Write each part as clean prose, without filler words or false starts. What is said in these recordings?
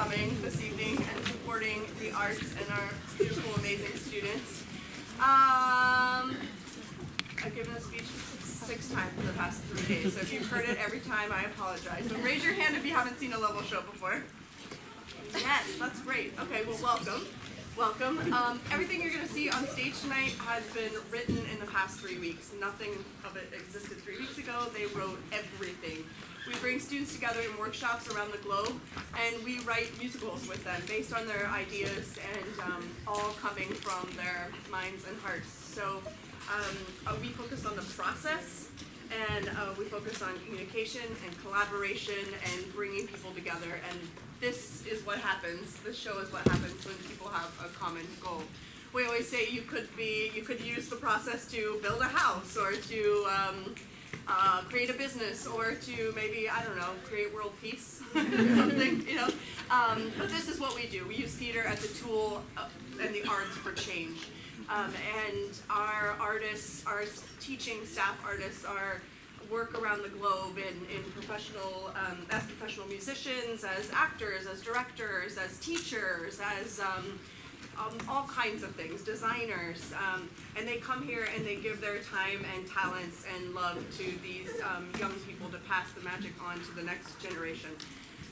coming this evening and supporting the arts and our beautiful, amazing students. I've given a speech 6 times in the past 3 days, so if you've heard it every time, I apologize. But raise your hand if you haven't seen a level show before. Yes, that's great. Okay, well, welcome. Welcome. Everything you're going to see on stage tonight has been written in the past 3 weeks. Nothing of it existed 3 weeks ago. They wrote everything. We bring students together in workshops around the globe, and we write musicals with them based on their ideas and all coming from their minds and hearts. So we focus on the process, and we focus on communication and collaboration and bringing people together. And this is what happens. This show is what happens when people have a common goal. We always say you could use the process to build a house, or to create a business, or to maybe, I don't know, create world peace, something, you know. But this is what we do. We use theater as a tool and the arts for change. And our artists, our teaching staff artists, work around the globe in professional, as professional musicians, as actors, as directors, as teachers, as all kinds of things, designers, and they come here and they give their time and talents and love to these young people to pass the magic on to the next generation.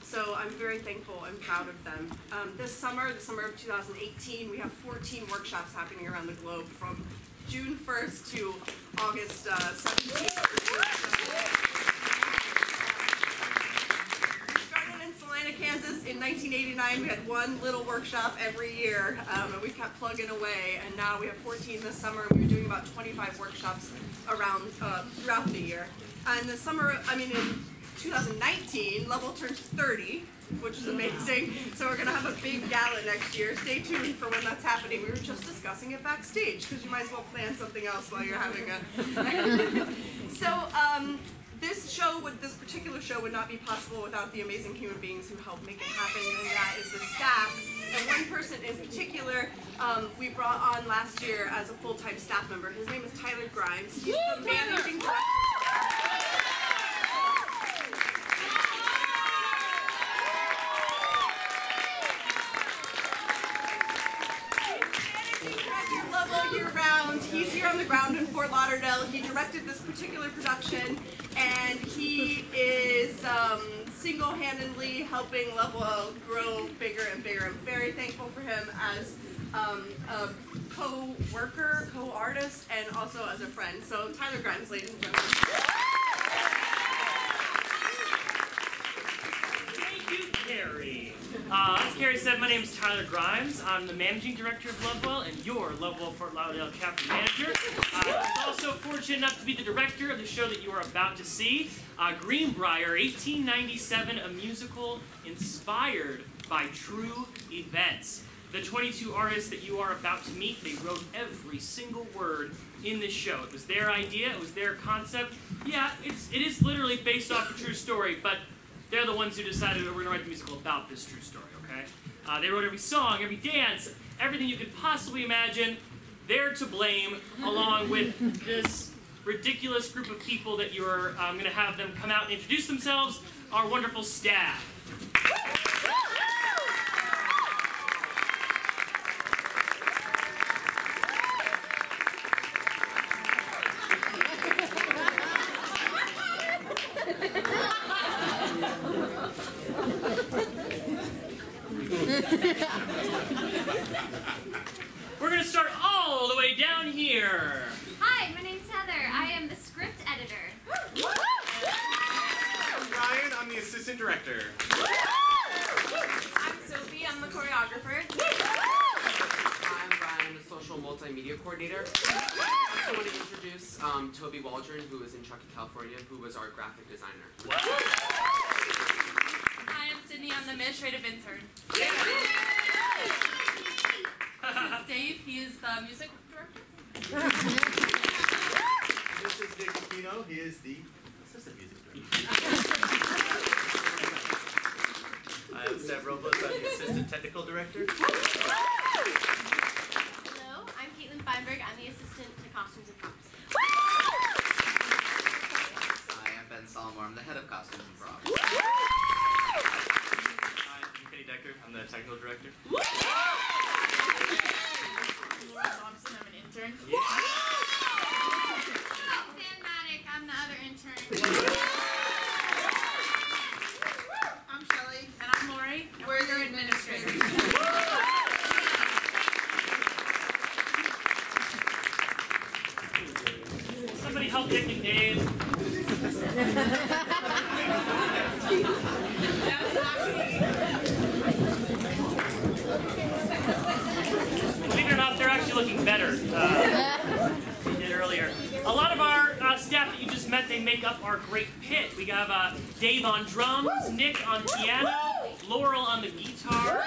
So I'm very thankful and proud of them. This summer, the summer of 2018, we have 14 workshops happening around the globe from June 1st to August 17th. We started in Salina, Kansas in 1989. We had one little workshop every year, and we kept plugging away, and now we have 14 this summer, and we're doing about 25 workshops around throughout the year. And the summer, in 2019, Level turns 30, which is amazing. So we're going to have a big gala next year. Stay tuned for when that's happening. We were just discussing it backstage, because you might as well plan something else while you're having a... So this particular show would not be possible without the amazing human beings who help make it happen, and that is the staff. And one person in particular we brought on last year as a full-time staff member. His name is Tyler Grimes. He's the managing director. Year-round. He's here on the ground in Fort Lauderdale. He directed this particular production, and he is single-handedly helping Level grow bigger and bigger. I'm very thankful for him as a co-worker, co-artist, and also as a friend. So Tyler Grimes, ladies and gentlemen. Thank you, Carrie. As Carrie said, my name is Tyler Grimes. I'm the managing director of Lovewell and your Lovewell Fort Lauderdale chapter manager. I was also fortunate enough to be the director of the show that you are about to see, Greenbrier, 1897, a musical inspired by true events. The 22 artists that you are about to meet, they wrote every single word in this show. It was their idea, it was their concept. Yeah, it is literally based off a true story, but they're the ones who decided we're going to write the musical about this true story, okay? They wrote every song, every dance, everything you could possibly imagine. They're to blame, along with this ridiculous group of people that you're going to have them come out and introduce themselves, our wonderful staff. We're going to start all the way down here. Hi, my name's Heather. I am the script editor. I'm Ryan. I'm the assistant director. I'm Sophie. I'm the choreographer. I'm Brian, the social multimedia coordinator. I also want to introduce Toby Waldron, who is in Truckee, California, who was our graphic designer. Hi, I'm Sydney. I'm the administrative intern. Yeah. This is Dave. He is the music director. This is Nick Aquino. He is the assistant music director. I'm Seb Robles. I'm the assistant technical director. Hello, I'm Caitlin Feinberg. I'm the assistant to costumes and props. Hi, I'm Ben Solomore. I'm the head of costumes and props. Hi, I'm Kenny Decker. I'm the technical director. Laura Thompson, I'm an intern. Sam Maddock, I'm the other intern. I'm Shelly. And I'm Lori. We're your administrators. Somebody help picnic Dave. Believe it or not, they're actually looking better than they did earlier. A lot of our staff that you just met, they make up our great pit. We have Dave on drums, Nick on piano, Laurel on the guitar,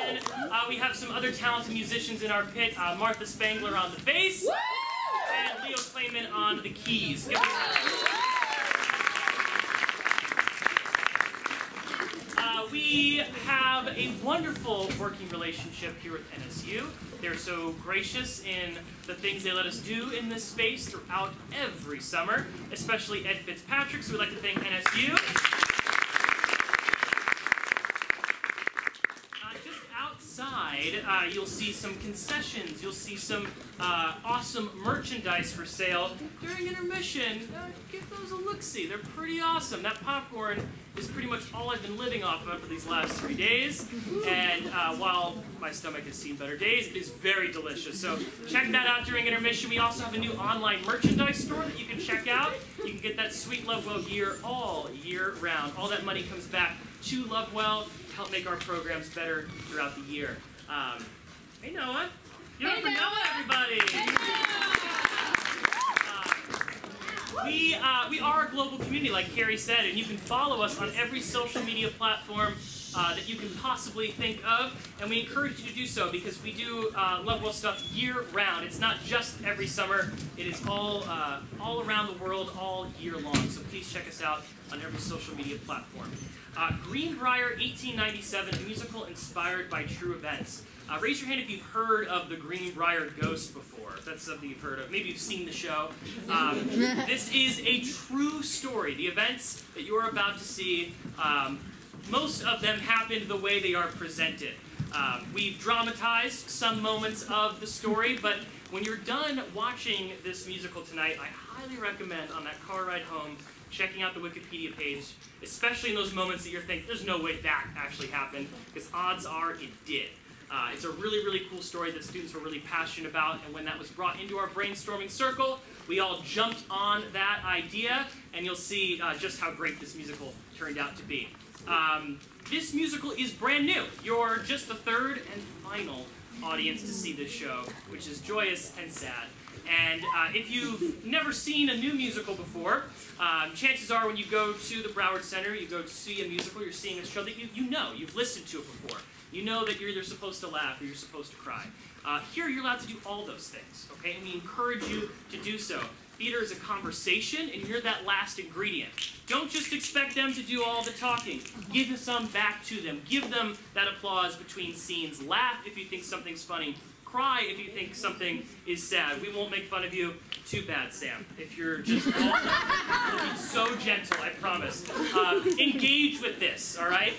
and then we have some other talented musicians in our pit, Martha Spangler on the bass, and Leo Clayman on the keys. We have a wonderful working relationship here with NSU. They're so gracious in the things they let us do in this space throughout every summer, especially Ed Fitzpatrick, so we'd like to thank NSU. Just outside, you'll see some concessions, you'll see some awesome merchandise for sale. During intermission, give those a look-see. They're pretty awesome. That popcorn is pretty much all I've been living off of for these last 3 days. And while my stomach has seen better days, it is very delicious. So check that out during intermission. We also have a new online merchandise store that you can check out. You can get that sweet Lovewell gear all year round. All that money comes back to Lovewell to help make our programs better throughout the year. Hey Noah. Give it up for Noah, everybody. We are a global community, like Carrie said, and you can follow us on every social media platform that you can possibly think of, and we encourage you to do so because we do Lovewell stuff year-round. It's not just every summer. It is all around the world, all year long. So please check us out on every social media platform. Greenbrier 1897, a musical inspired by true events. Raise your hand if you've heard of the Greenbrier Ghost before. If that's something you've heard of. Maybe you've seen the show. This is a true story. The events that you're about to see, most of them happened the way they are presented. We've dramatized some moments of the story, but when you're done watching this musical tonight, I highly recommend on that car ride home checking out the Wikipedia page, especially in those moments that you're thinking, there's no way that actually happened, because odds are it did. It's a really, really cool story that students were really passionate about, and when that was brought into our brainstorming circle, we all jumped on that idea, and you'll see just how great this musical turned out to be. This musical is brand new. You're just the third and final audience to see this show, which is joyous and sad. And if you've never seen a new musical before, chances are when you go to the Broward Center, you go to see a musical, you're seeing a show that you know, you've listened to it before. You know that you're either supposed to laugh or you're supposed to cry. Here you're allowed to do all those things, okay? And we encourage you to do so. Theater is a conversation, and you're that last ingredient. Don't just expect them to do all the talking. Give some back to them. Give them that applause between scenes. Laugh if you think something's funny. Cry if you think something is sad. We won't make fun of you. Too bad, Sam. If you're just all you'll be so gentle, I promise. Engage with this, all right?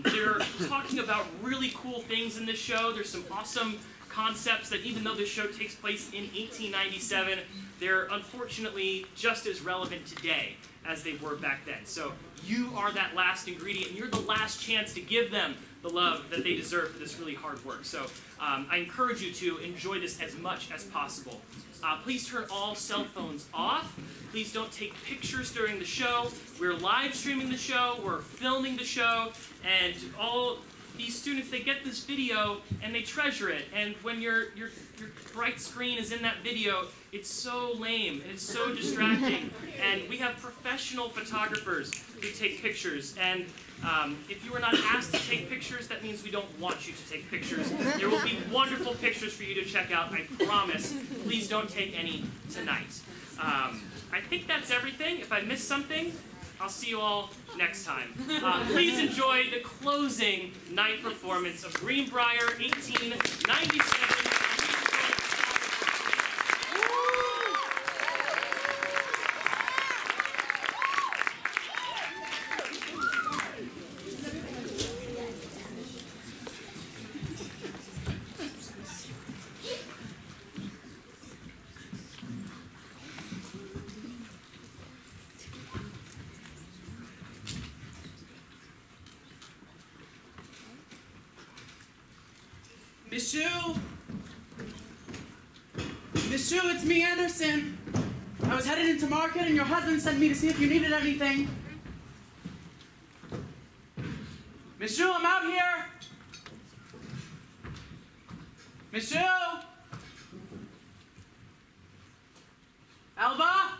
They're talking about really cool things in this show. There's some awesome concepts that even though this show takes place in 1897, they're unfortunately just as relevant today as they were back then. So you are that last ingredient, and you're the last chance to give them the love that they deserve for this really hard work. So I encourage you to enjoy this as much as possible. Please turn all cell phones off. Please don't take pictures during the show. We're live streaming the show, we're filming the show, and all these students, they get this video and they treasure it. And when your bright screen is in that video, it's so lame and it's so distracting. And we have professional photographers who take pictures. And if you were not asked to take pictures, that means we don't want you to take pictures. There will be wonderful pictures for you to check out, I promise. Please don't take any tonight. I think that's everything. If I missed something, I'll see you all next time. Please enjoy the closing night performance of Greenbrier 1897. Miss Shu? Miss Shu, it's me, Anderson. I was headed into market and your husband sent me to see if you needed anything. Miss Shu, I'm out here. Miss Shu? Elba?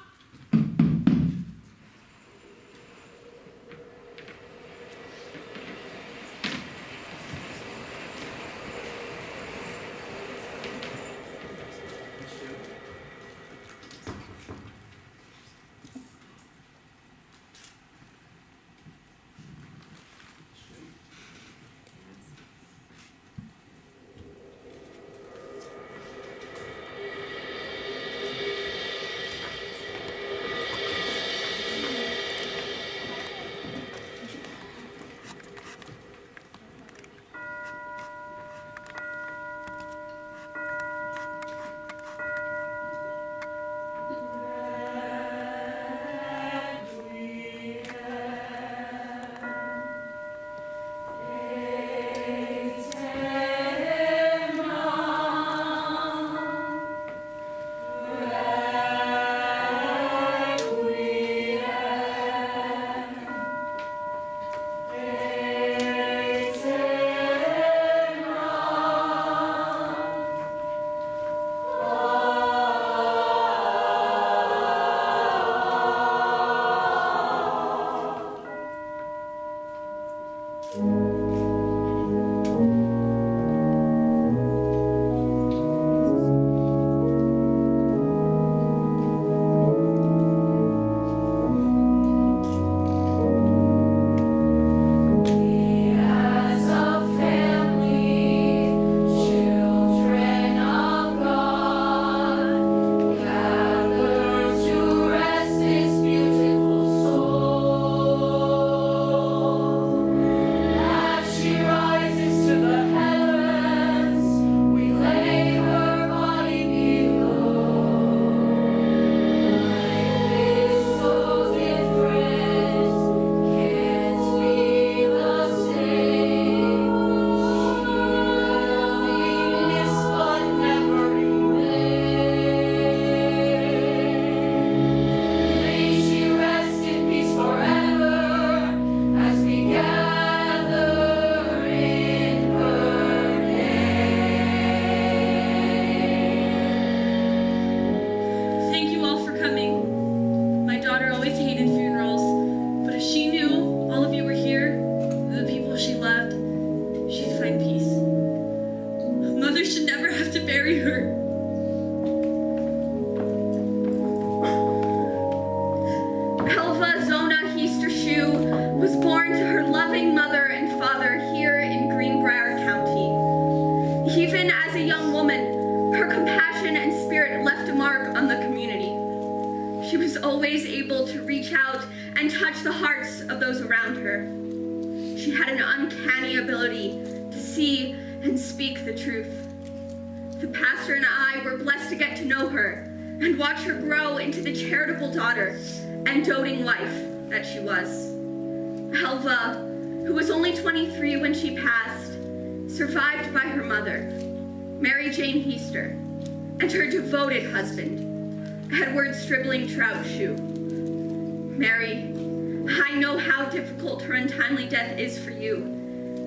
Her untimely death is for you,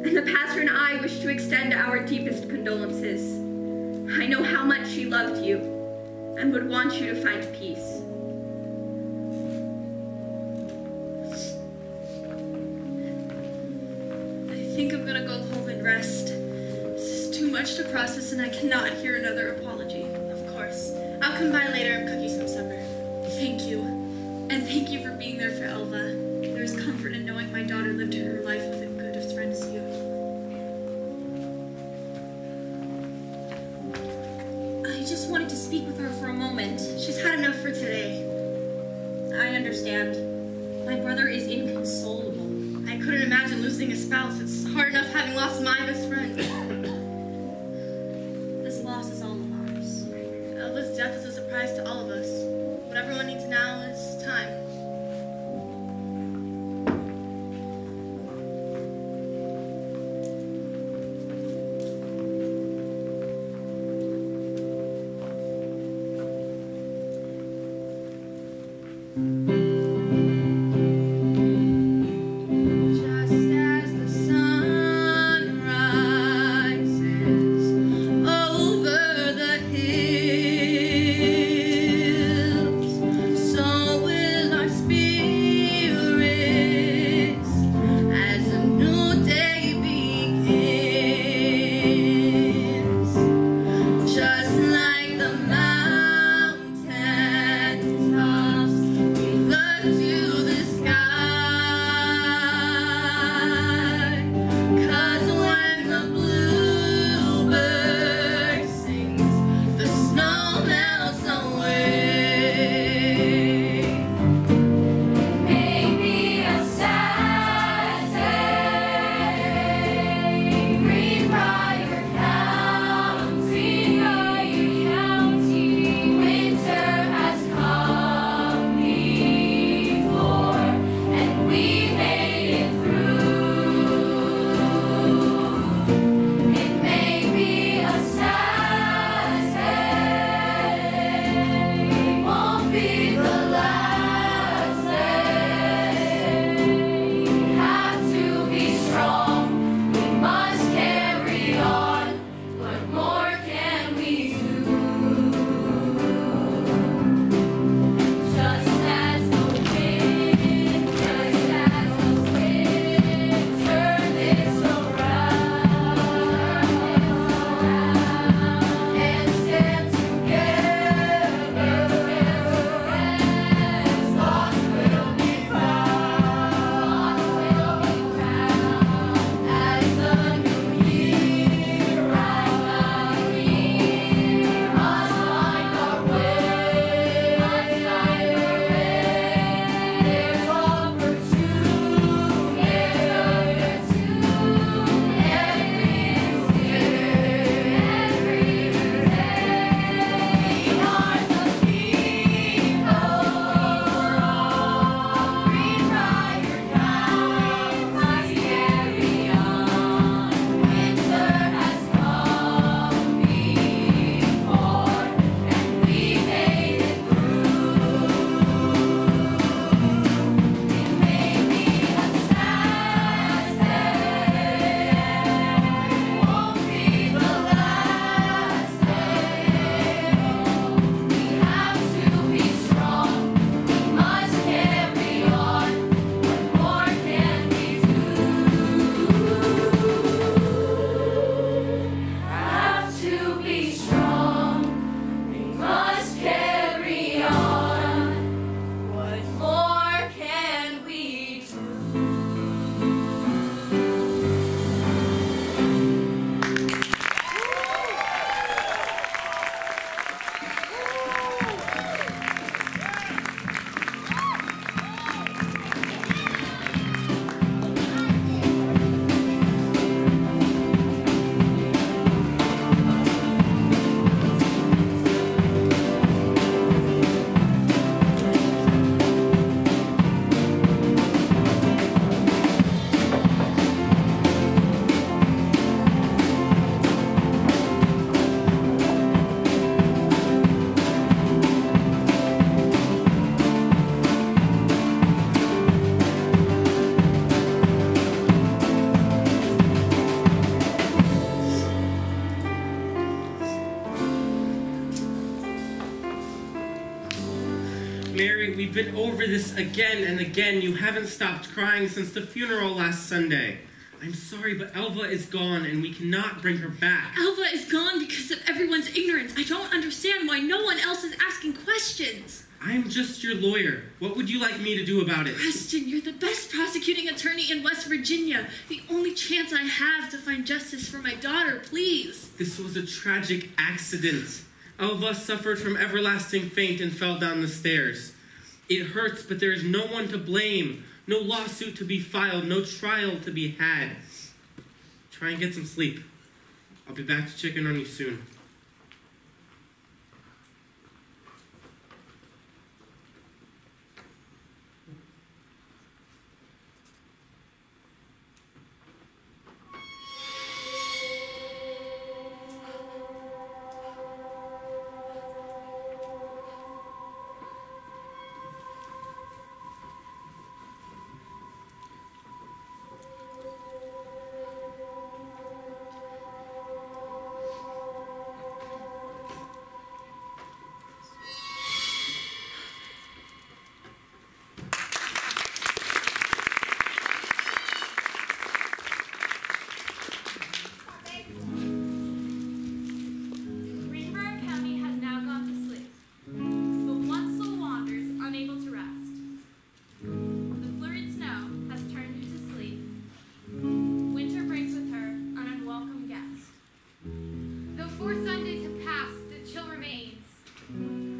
and the pastor and I wish to extend our deepest condolences. I know how much she loved you and would want you to find peace. I think I'm gonna go home and rest. This is too much to process and I cannot hear another apology. Of course. I'll come by later and cook you some supper. Thank you. And thank you for being there for Elva. There's comfort in knowing my daughter lived her life with a good of friend as you. I just wanted to speak with her for a moment. She's had enough for today. I understand. My brother is inconsolable. I couldn't imagine losing a spouse. It's hard enough having lost my best friend. This loss is all of ours. Elva's death is a surprise to all of us. What everyone needs now is time. been over this again and again. You haven't stopped crying since the funeral last Sunday. I'm sorry, but Elva is gone and we cannot bring her back. Elva is gone because of everyone's ignorance. I don't understand why no one else is asking questions. I'm just your lawyer. What would you like me to do about it? Preston, you're the best prosecuting attorney in West Virginia. The only chance I have to find justice for my daughter, please. This was a tragic accident. Elva suffered from everlasting faint and fell down the stairs. It hurts, but there is no one to blame. No lawsuit to be filed, no trial to be had. Try and get some sleep. I'll be back to check in on you soon. Greenbrier County has now gone to sleep, but one soul wanders, unable to rest. The flurried snow has turned into sleep. Winter brings with her an unwelcome guest. Though 4 Sundays have passed, the chill remains,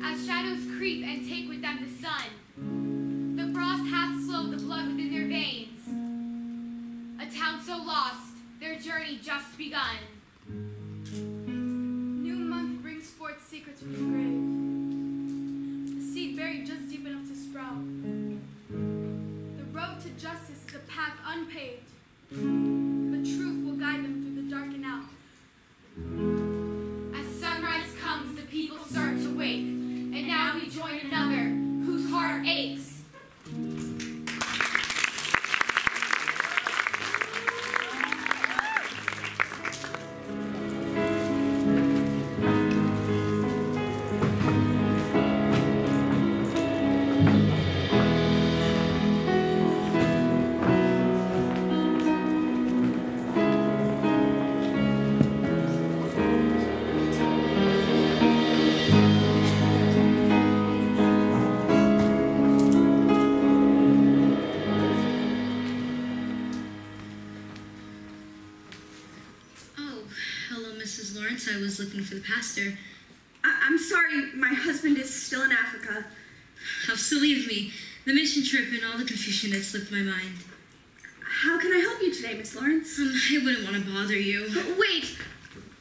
as shadows creep and take with them the sun. The frost hath slowed the blood within their veins. A town so lost, their journey just begun. New month brings forth secrets from the grave. A seed buried just deep enough to sprout. The road to justice is a path unpaved, but truth will guide them through the dark and out. As sunrise comes, the people start to wake, and now we join another whose heart aches. I was looking for the pastor. I'm sorry, my husband is still in Africa. How silly of me. The mission trip and all the confusion had slipped my mind. How can I help you today, Miss Lawrence? I wouldn't want to bother you. Wait,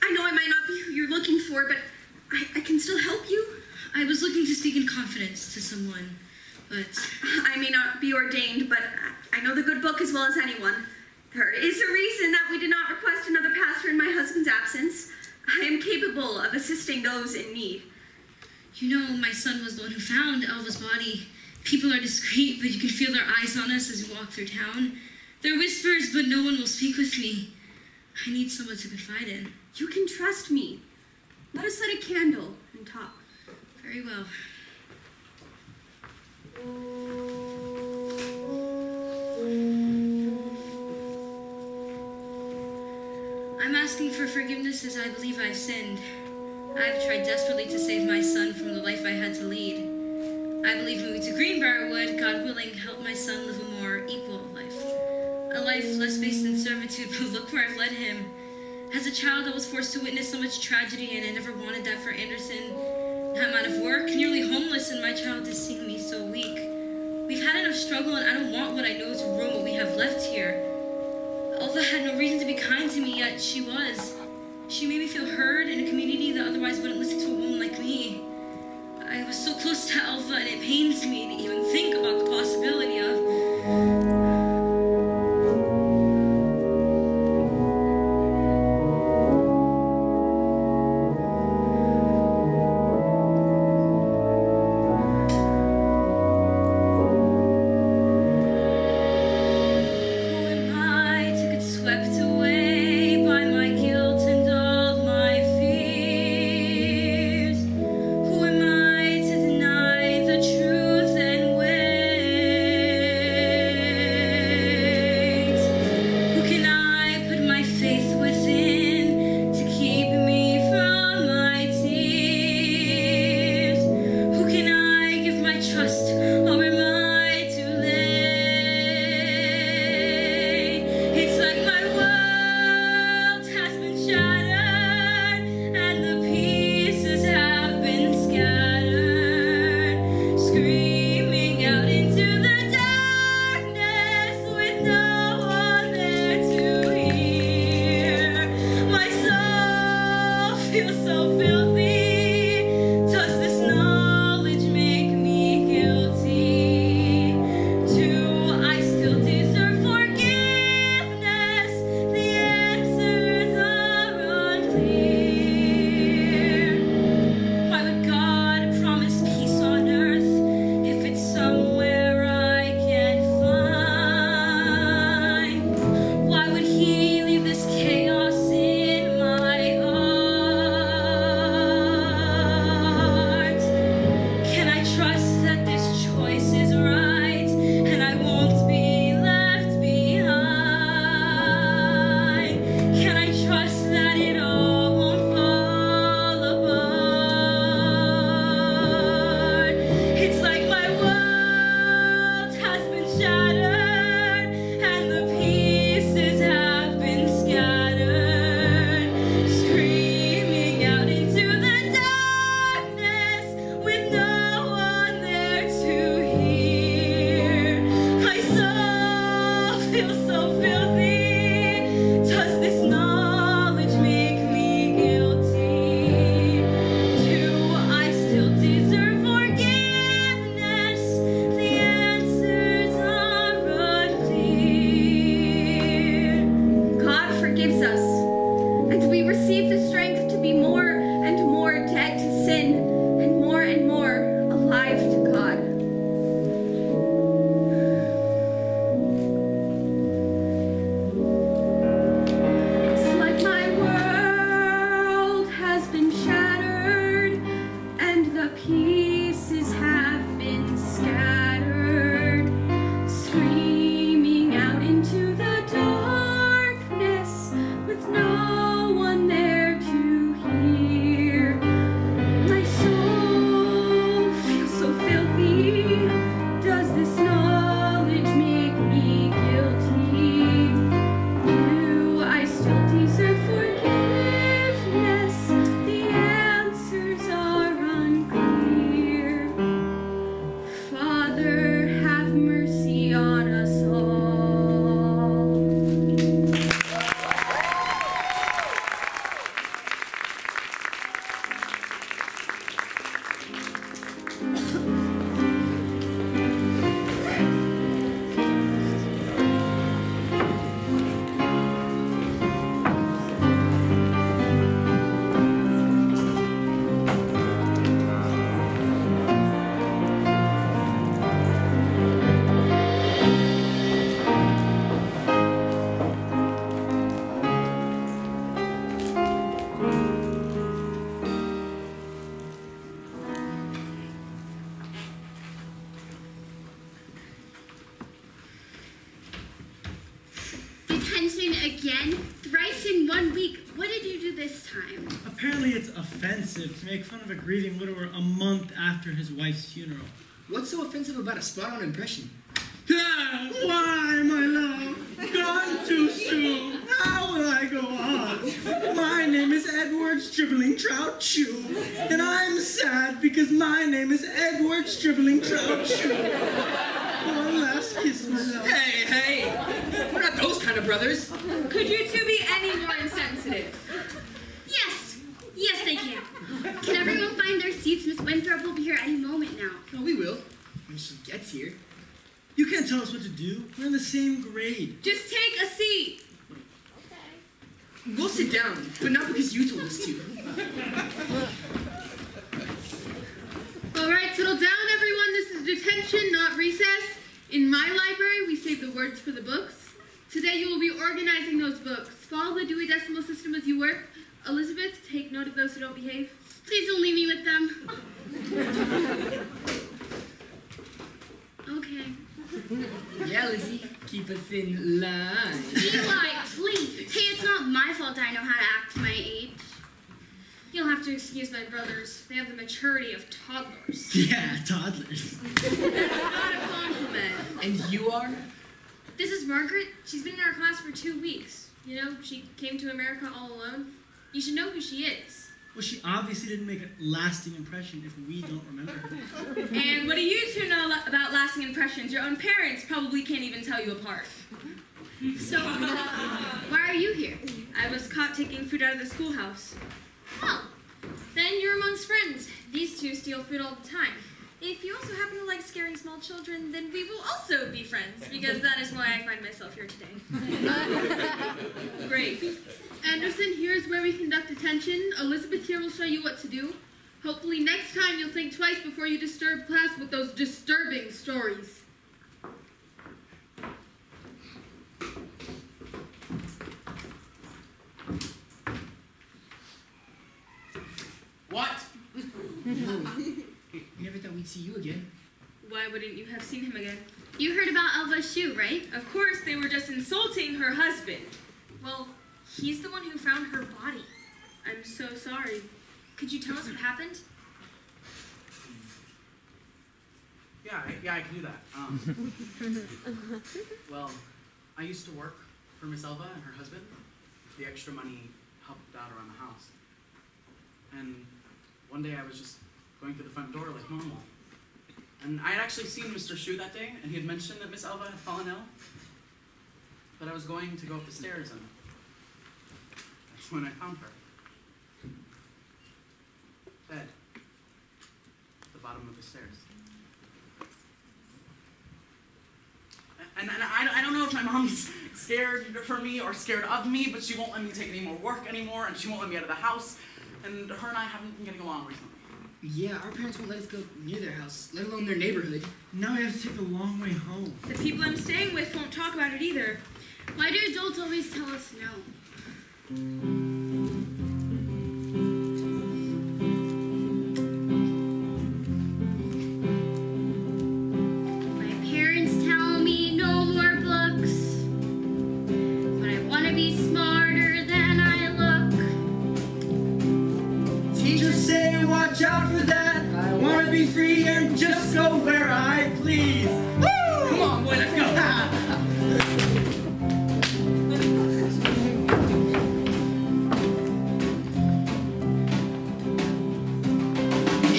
I know I might not be who you're looking for, but I can still help you. I was looking to speak in confidence to someone, but... I may not be ordained, but I know the good book as well as anyone. There is a reason that we did not request another pastor in my husband's absence. I am capable of assisting those in need. You know, my son was the one who found Elva's body. People are discreet, but you can feel their eyes on us as we walk through town. They're whispers, but no one will speak with me. I need someone to confide in. You can trust me. Let us light a candle and talk. Very well. I'm asking for forgiveness as I believe I've sinned. I've tried desperately to save my son from the life I had to lead. I believe moving to Greenbrier would, God willing, help my son live a more equal life. A life less based in servitude, but look where I've led him. As a child, I was forced to witness so much tragedy, and I never wanted that for Anderson. Now I'm out of work, nearly homeless, and my child is seeing me so weak. We've had enough struggle, and I don't want what I know to ruin what we have left here. Elva had no reason to be kind to me, yet she was. She made me feel heard in a community that otherwise wouldn't listen to a woman like me. I was so close to Elva, and it pains me to even think about the possibility of... Who am I to deny the truth and will? detention again? Thrice in 1 week. What did you do this time? Apparently it's offensive to make fun of a grieving widower a month after his wife's funeral. What's so offensive about a spot-on impression? Ah, why, my love? Gone too soon. How will I go on? My name is Edward Stribbling Trout Shoe, and I'm sad because my name is Edward Stribbling Trout Shoe. One last kiss, my love. Hey, we're not those kind of brothers. Could you two be any more insensitive? Yes, they can. Can everyone find their seats? Miss Winthrop will be here any moment now. Oh, we will, when she gets here. You can't tell us what to do. We're in the same grade. Just take a seat. We'll sit down, but not because you told us to. All right, settle down, everyone. This is detention, not recess. In my library, we save the words for the books. Today, you will be organizing those books. Follow the Dewey Decimal System as you work. Elizabeth, take note of those who don't behave. Please don't leave me with them. Okay. Yeah, Lizzie, keep us in line. Eli, please. Hey, it's not my fault I know how to act my age. You'll have to excuse my brothers. They have the maturity of toddlers. Yeah, toddlers. That's not a compliment. And you are? This is Margaret. She's been in our class for 2 weeks. You know, she came to America all alone. You should know who she is. Well, she obviously didn't make a lasting impression if we don't remember her. And what do you two know about lasting impressions? Your own parents probably can't even tell you apart. So, why are you here? I was caught taking food out of the schoolhouse. Oh, then you're amongst friends. These two steal food all the time. If you also happen to like scaring small children, then we will also be friends, because that is why I find myself here today. Great. Anderson, here's where we conduct detention. Elizabeth here will show you what to do. Hopefully next time you'll think twice before you disturb class with those disturbing stories. What? Never thought we'd see you again. Why wouldn't you have seen him again? You heard about Elva's shoe, right? Of course, they were just insulting her husband. Well, he's the one who found her body. I'm so sorry. Could you tell us what happened? Yeah, I can do that. Well, I used to work for Miss Elva and her husband. The extra money helped out around the house. And one day I was just going through the front door like normal. And I had actually seen Mr. Shu that day, and he had mentioned that Miss Elva had fallen ill. But I was going to go up the stairs, and that's when I found her. Dead. At the bottom of the stairs. And I don't know if my mom's scared for me or scared of me, but she won't let me take any more work anymore, and she won't let me out of the house. And her and I haven't been getting along recently. Yeah, our parents won't let us go near their house, let alone their neighborhood. Now we have to take the long way home. The people I'm staying with won't talk about it either. Why do adults always tell us no? Watch out for that. I want to be free and just go where I please. Woo! Come on, boy, let's go.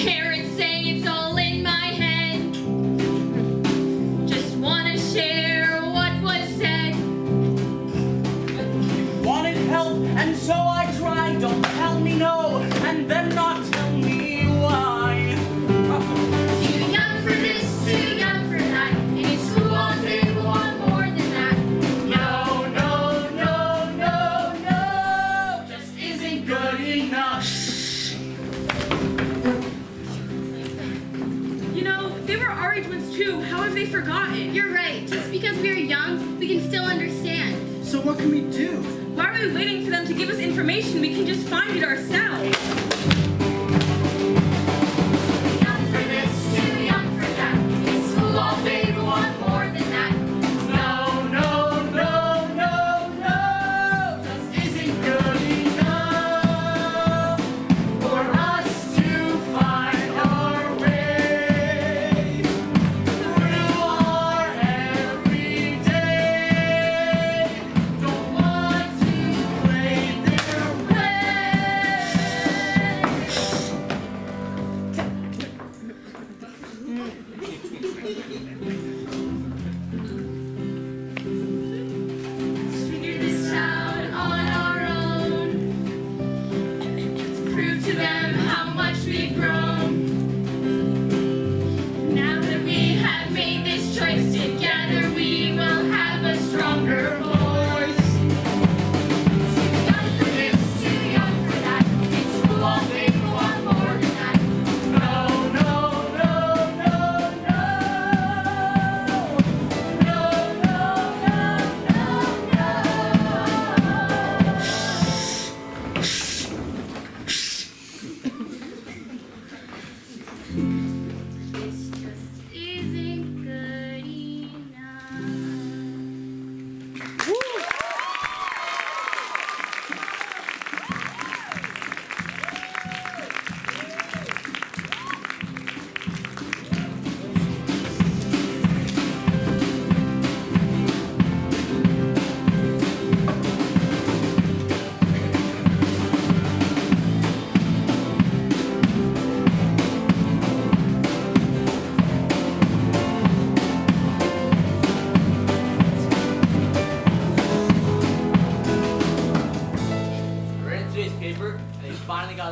Parents say it's all in my head. Just want to share what was said. Wanted help, and so I tried. Don't tell me no, and then not tell me why. Too young for this, too young for that. In school all day, but want more than that. No, no, no, no, no, just isn't good enough. You know, they were our age once too. How have they forgotten? You're right. Just because we're young, we can still understand. So what can we do? Why are we waiting for them to give us information? We can just find it ourselves. All day, but want more than that. No, no, no, no, no,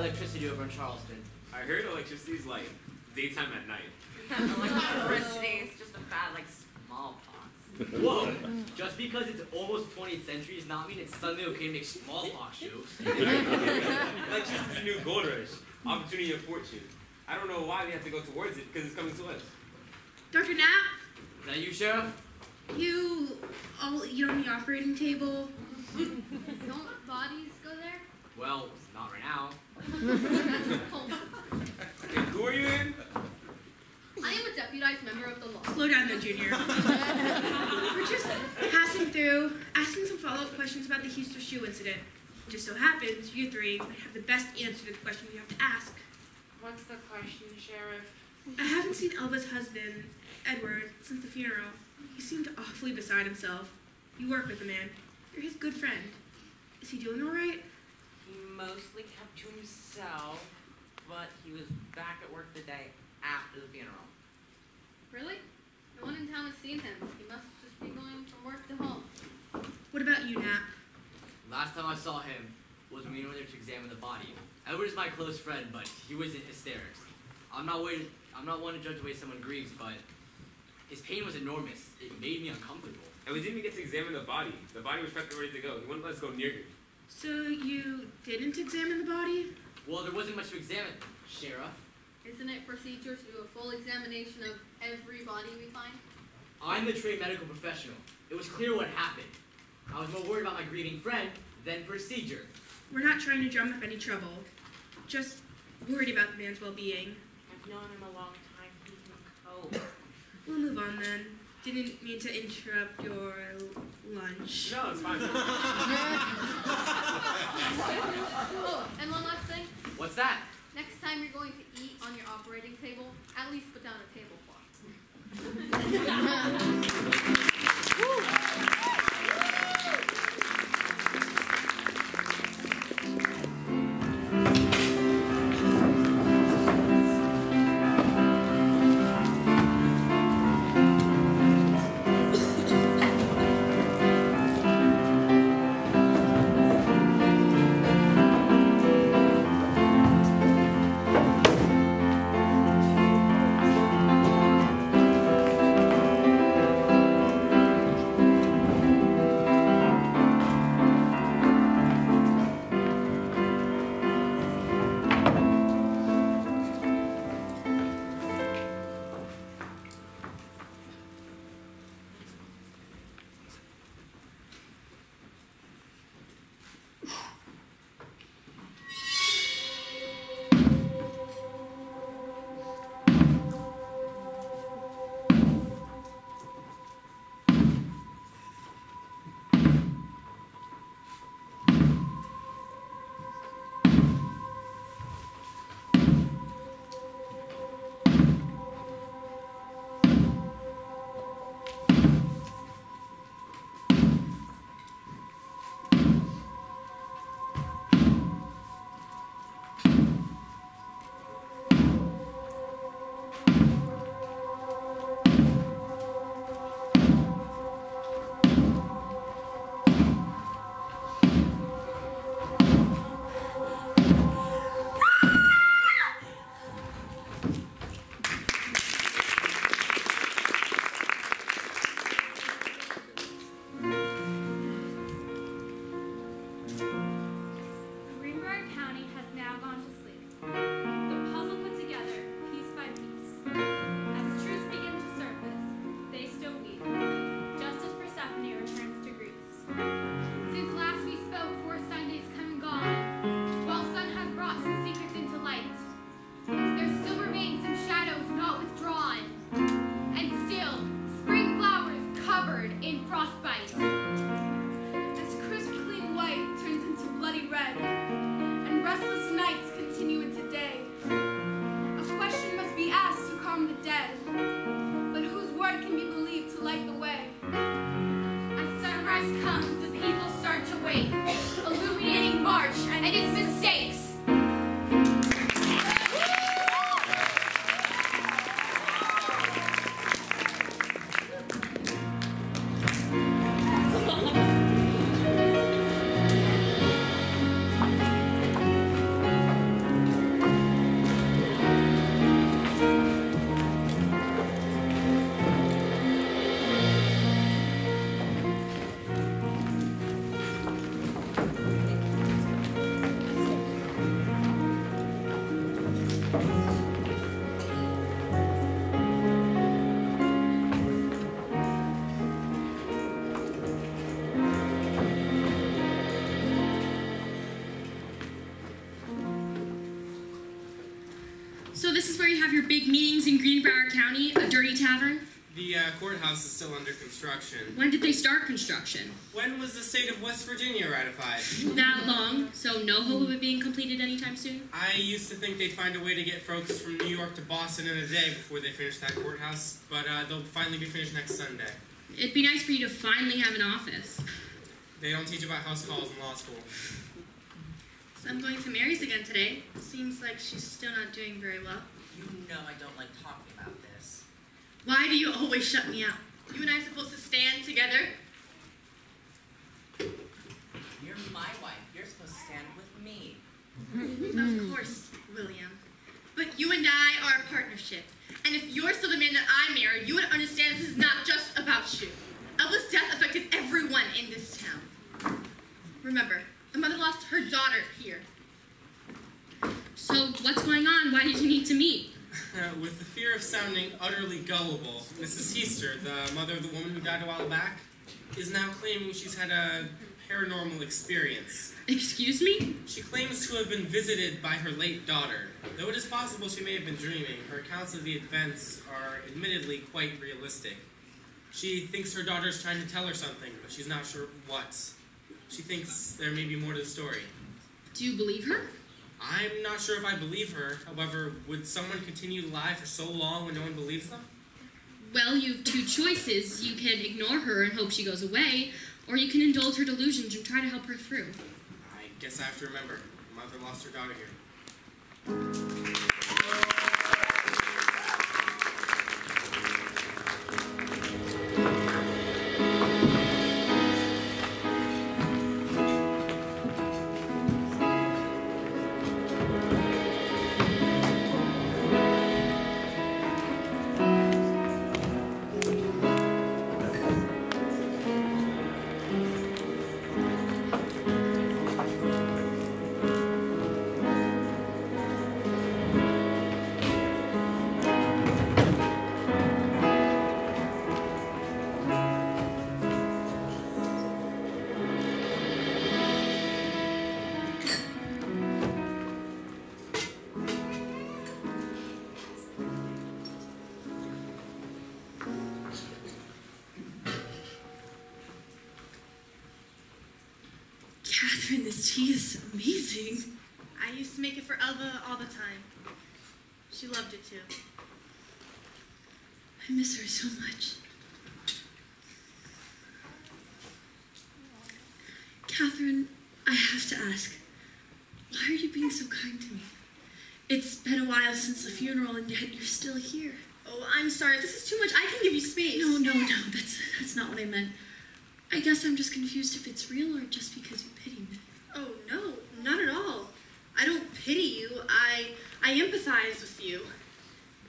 electricity over in Charleston. I heard electricity is like daytime at night. Electricity is just a fad like smallpox. Whoa! Just because it's almost 20th century does not mean it's suddenly okay to make smallpox jokes. Electricity is the new gold rush. Opportunity and fortune. I don't know why we have to go towards it, because it's coming to us. Dr. Knapp? Is that you, Sheriff? You all eat on the operating table. Don't bodies go there? Well, not right now. And who are you in? I am a deputized member of the law. Slow down though, Junior. We're just passing through, asking some follow-up questions about the Hester shoe incident. It just so happens you three might have the best answer to the question you have to ask. What's the question, Sheriff? I haven't seen Elva's husband, Edward, since the funeral. He seemed awfully beside himself. You work with the man. You're his good friend. Is he doing all right? He mostly kept to himself, but he was back at work the day after the funeral. Really? No one in town has seen him. He must just be going from work to home. What about you, Nat? Last time I saw him was when we went there to examine the body. Edward is my close friend, but he was in hysterics. I'm not one to judge the way someone grieves, but his pain was enormous. It made me uncomfortable. And we didn't even get to examine the body. The body was prepped and ready to go. He wouldn't let us go near him. So you didn't examine the body? Well, there wasn't much to examine, Sheriff. Isn't it procedure to do a full examination of every body we find? I'm a trained medical professional. It was clear what happened. I was more worried about my grieving friend than procedure. We're not trying to drum up any trouble. Just worried about the man's well-being. I've known him a long time. He can cope. We'll move on then. Didn't mean to interrupt your lunch. No, it's fine. Oh, and one last thing. What's that? Next time you're going to eat on your operating table, at least put down a tablecloth. Greenbrier County has now gone to sleep. The puzzle put together piece by piece. As truths begin to surface, they still weep, just as Persephone returns to Greece. Since last we spoke, 4 Sundays come and gone, while sun has brought some secrets into light. There still remain some shadows not withdrawn, and still spring flowers covered in frostbite. As crisp clean white turns into bloody red, and restless nights continue into day, a question must be asked to calm the dead, but whose word can be believed to light the way? As sunrise comes, the people start to wake, illuminating March and its mistakes. So this is where you have your big meetings in Greenbrier County, a dirty tavern? The courthouse is still under construction. When did they start construction? When was the state of West Virginia ratified? That long, so no hope of it being completed anytime soon? I used to think they'd find a way to get folks from New York to Boston in a day before they finish that courthouse, but they'll finally be finished next Sunday. It'd be nice for you to finally have an office. They don't teach about house calls in law school. So I'm going to Mary's again today. Seems like she's still not doing very well. You know I don't like talking about this. Why do you always shut me out? You and I are supposed to stand together? You're my wife. You're supposed to stand with me. Of course, William. But you and I are a partnership. And if you're still the man that I marry, you would understand this is not just about you. Elva's death affected everyone in this town. Remember, a mother lost her daughter here. So what's going on? Why did you need to meet? With the fear of sounding utterly gullible, Mrs. Heaster, the mother of the woman who died a while back, is now claiming she's had a paranormal experience. Excuse me? She claims to have been visited by her late daughter. Though it is possible she may have been dreaming, her accounts of the events are admittedly quite realistic. She thinks her daughter's trying to tell her something, but she's not sure what. She thinks there may be more to the story. Do you believe her? I'm not sure if I believe her. However, would someone continue to lie for so long when no one believes them? Well, you have two choices. You can ignore her and hope she goes away, or you can indulge her delusions and try to help her through. I guess I have to remember. Her mother lost her daughter here. Catherine, this tea is amazing. I used to make it for Elva all the time. She loved it too. I miss her so much. Catherine, I have to ask, why are you being so kind to me? It's been a while since the funeral and yet you're still here. Oh, I'm sorry. If this is too much, I can give you space. No, that's not what I meant. I guess I'm just confused if it's real or just because you pity me. Oh, no, not at all. I don't pity you. I empathize with you.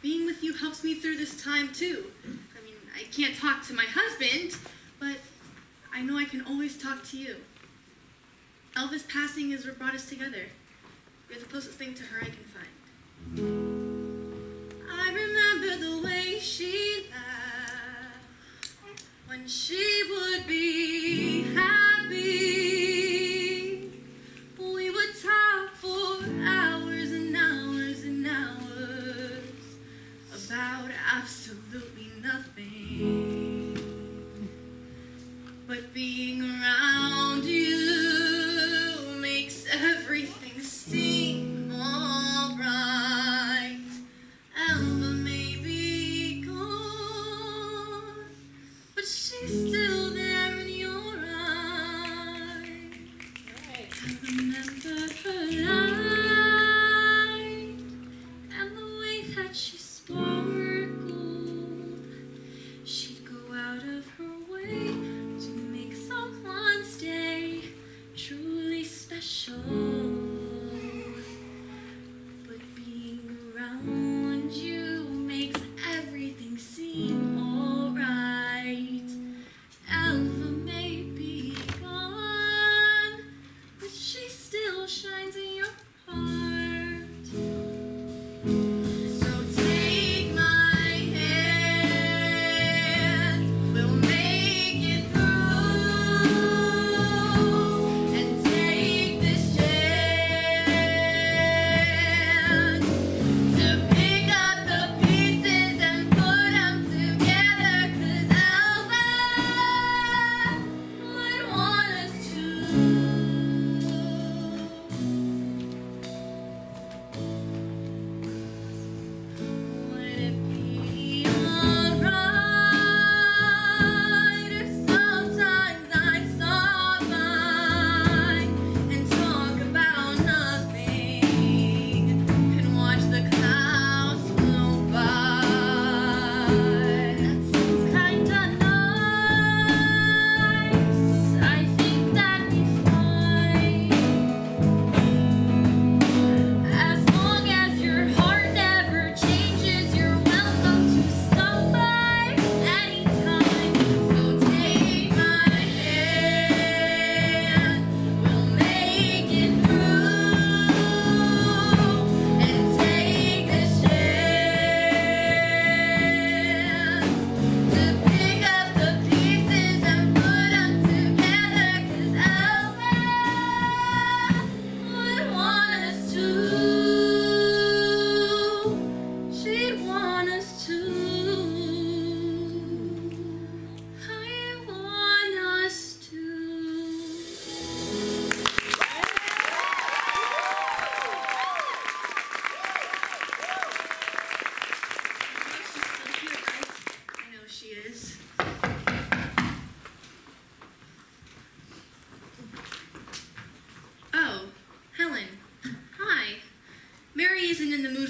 Being with you helps me through this time, too. I mean, I can't talk to my husband, but I know I can always talk to you. Elva's passing is what brought us together. You're the closest thing to her I can find. I remember the way she laughed when she would be happy. We would talk for hours and hours and hours about absolutely nothing. But being around you makes everything seem alright. Elva may be gone, but she's still there in your eyes. I remember her light and the way that she sparkled. She'd go out of her way to make someone's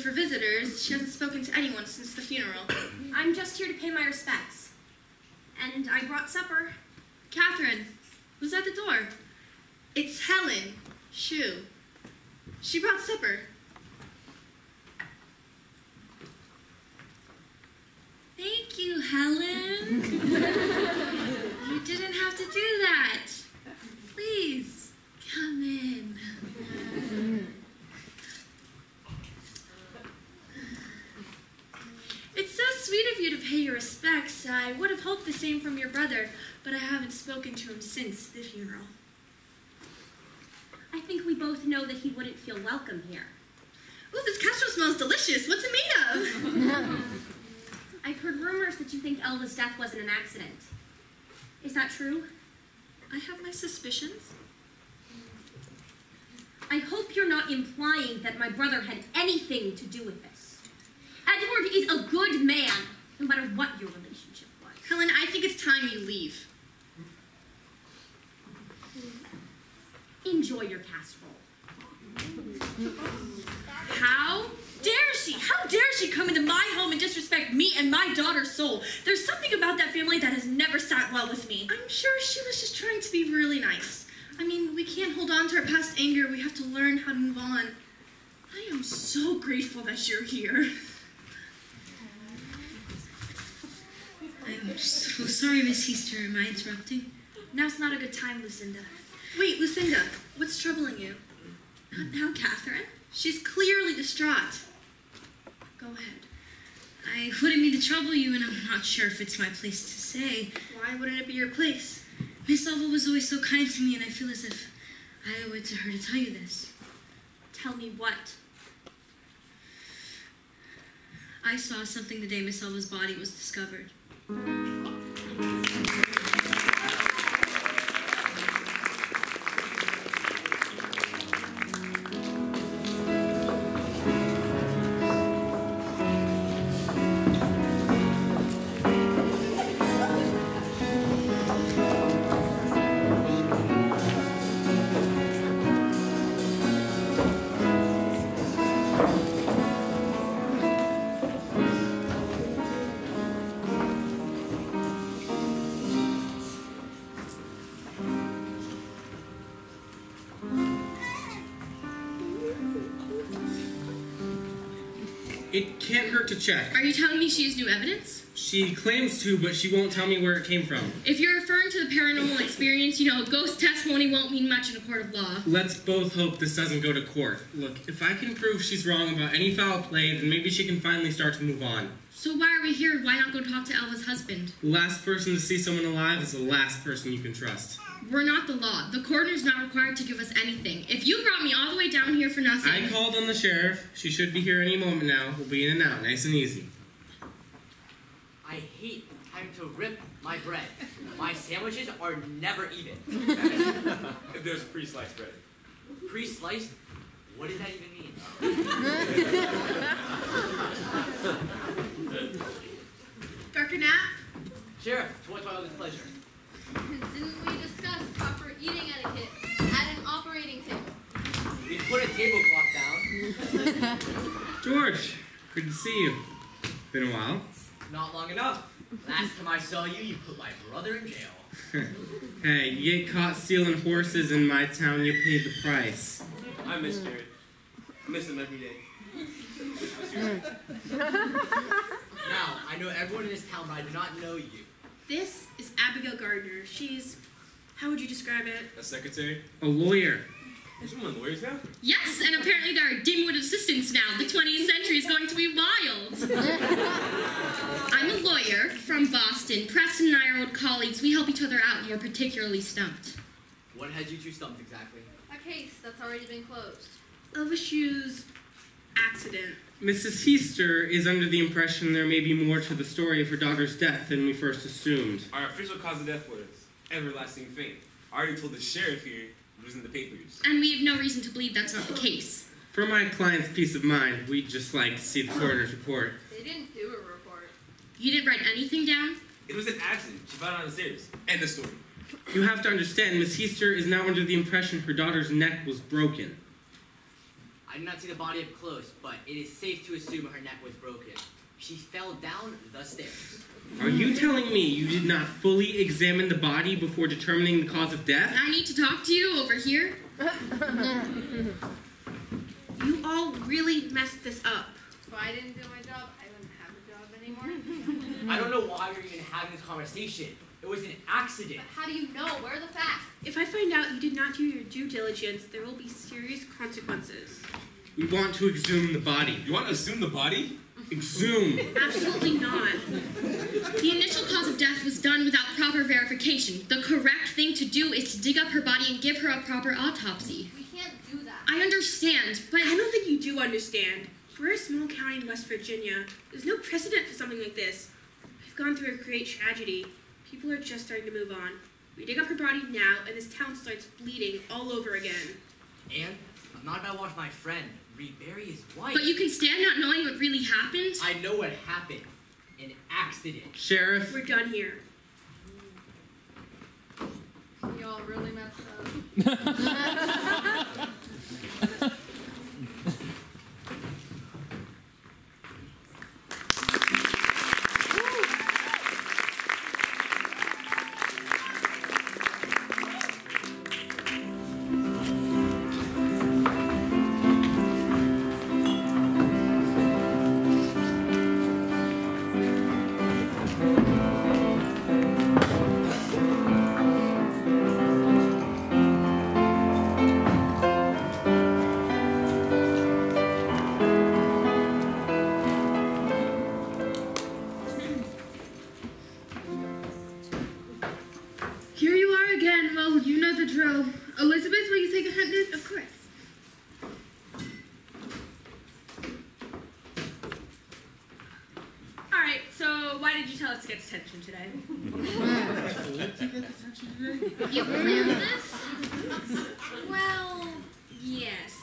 for visitors. She hasn't spoken to anyone since the funeral. I'm just here to pay my respects. And I brought supper. Catherine, who's at the door? It's Helen. Shoo. She brought supper. Thank you, Helen. You didn't have to do that. Please, come in. It's so sweet of you to pay your respects. I would have hoped the same from your brother, but I haven't spoken to him since the funeral. I think we both know that he wouldn't feel welcome here. Ooh, this castro smells delicious. What's it made of? I've heard rumors that you think Elva's death wasn't an accident. Is that true? I have my suspicions. I hope you're not implying that my brother had anything to do with this. Edward is a good man, no matter what your relationship was. Helen, I think it's time you leave. Enjoy your casserole. How dare she? How dare she come into my home and disrespect me and my daughter's soul? There's something about that family that has never sat well with me. I'm sure she was just trying to be really nice. I mean, we can't hold on to our past anger. We have to learn how to move on. I am so grateful that you're here. I'm so sorry, Miss Easter. Am I interrupting? Now's not a good time, Lucinda. Wait, Lucinda, what's troubling you? Not now, Catherine. She's clearly distraught. Go ahead. I wouldn't mean to trouble you, and I'm not sure if it's my place to say. Why wouldn't it be your place? Miss Elva was always so kind to me, and I feel as if I owe it to her to tell you this. Tell me what? I saw something the day Miss Elva's body was discovered. It can't hurt to check. Are you telling me she has new evidence? She claims to, but she won't tell me where it came from. If you're referring to the paranormal experience, you know, ghost testimony won't mean much in a court of law. Let's both hope this doesn't go to court. Look, if I can prove she's wrong about any foul play, then maybe she can finally start to move on. So why are we here? Why not go talk to Elva's husband? The last person to see someone alive is the last person you can trust. We're not the law. The coroner's not required to give us anything. If you brought me all the way down here for nothing... I called on the sheriff. She should be here any moment now. We'll be in and out, nice and easy. I hate having to rip my bread. My sandwiches are never even. If there's pre-sliced bread. Pre-sliced? What does that even mean? Dr. Knapp? Sheriff, to what's my other pleasure? Didn't we discuss proper eating etiquette at an operating table? We put a tablecloth down. George, good to see you. Been a while. Not long enough. Last time I saw you, you put my brother in jail. Hey, you get caught stealing horses in my town, you paid the price. I miss Jared. I miss him every day. Now, I know everyone in this town, but I do not know you. This is Abigail Gardner. She's, how would you describe it? A secretary? A lawyer. There's one lawyers now? Yes, and apparently there are dimwit assistants now. The 20th century is going to be wild. I'm a lawyer from Boston. Preston and I are old colleagues. We help each other out, and we're particularly stumped. What had you two stumped exactly? A case that's already been closed. Elva Shue's accident. Mrs. Heaster is under the impression there may be more to the story of her daughter's death than we first assumed. Our official cause of death was everlasting faint. I already told the sheriff here it was in the papers. And we have no reason to believe that's not the case. For my client's peace of mind, we'd just like to see the coroner's report. They didn't do a report. You didn't write anything down? It was an accident. She fell down the stairs. End the story. You have to understand, Miss Heaster is now under the impression her daughter's neck was broken. I did not see the body up close, but it is safe to assume her neck was broken. She fell down the stairs. Are you telling me you did not fully examine the body before determining the cause of death? I need to talk to you over here. You all really messed this up. If I didn't do my job, I wouldn't have a job anymore. I don't know why you're even having this conversation. It was an accident. But how do you know? Where are the facts? If I find out you did not do your due diligence, there will be serious consequences. We want to exhume the body. You want to assume the body? Exhume. Absolutely not. The initial cause of death was done without proper verification. The correct thing to do is to dig up her body and give her a proper autopsy. We can't do that. I understand, but... I don't think you do understand. We're a small county in West Virginia. There's no precedent for something like this. We've gone through a great tragedy. People are just starting to move on. We dig up her body now, and this town starts bleeding all over again. And I'm not about to watch my friend rebury his wife. But you can stand not knowing what really happened? I know what happened. An accident. Sheriff. We're done here. Y'all really messed up. Here you are again. Well, you know the drill. Elizabeth, will you take attendance? Of course. All right, so why did you tell us to get detention today? You planned this? Well, yes.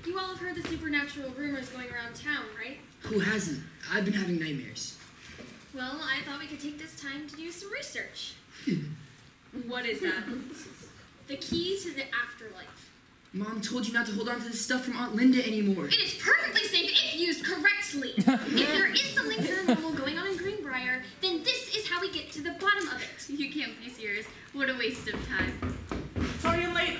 You all have heard the supernatural rumors going around town, right? Who hasn't? I've been having nightmares. Well, I thought we could take this time to do some research. What is that? The key to the afterlife. Mom told you not to hold on to this stuff from Aunt Linda anymore. It is perfectly safe if used correctly. If there is something paranormal going on in Greenbrier, then this is how we get to the bottom of it. You can't be serious. What a waste of time. Sorry I'm late.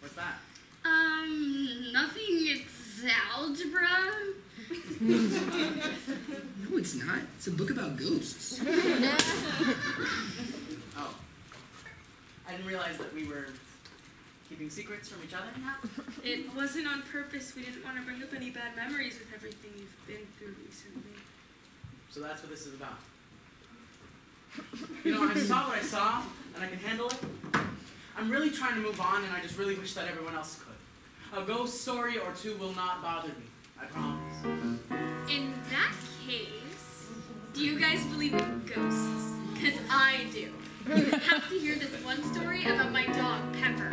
What's that? Nothing. It's algebra. No, it's not. It's a book about ghosts. Oh. I didn't realize that we were keeping secrets from each other. It wasn't on purpose. We didn't want to bring up any bad memories with everything you've been through recently. So that's what this is about. You know, I saw what I saw, and I can handle it. I'm really trying to move on, and I just really wish that everyone else could. A ghost story or two will not bother me. I promise. In that case, do you guys believe in ghosts? Because I do. You have to hear this one story about my dog, Pepper.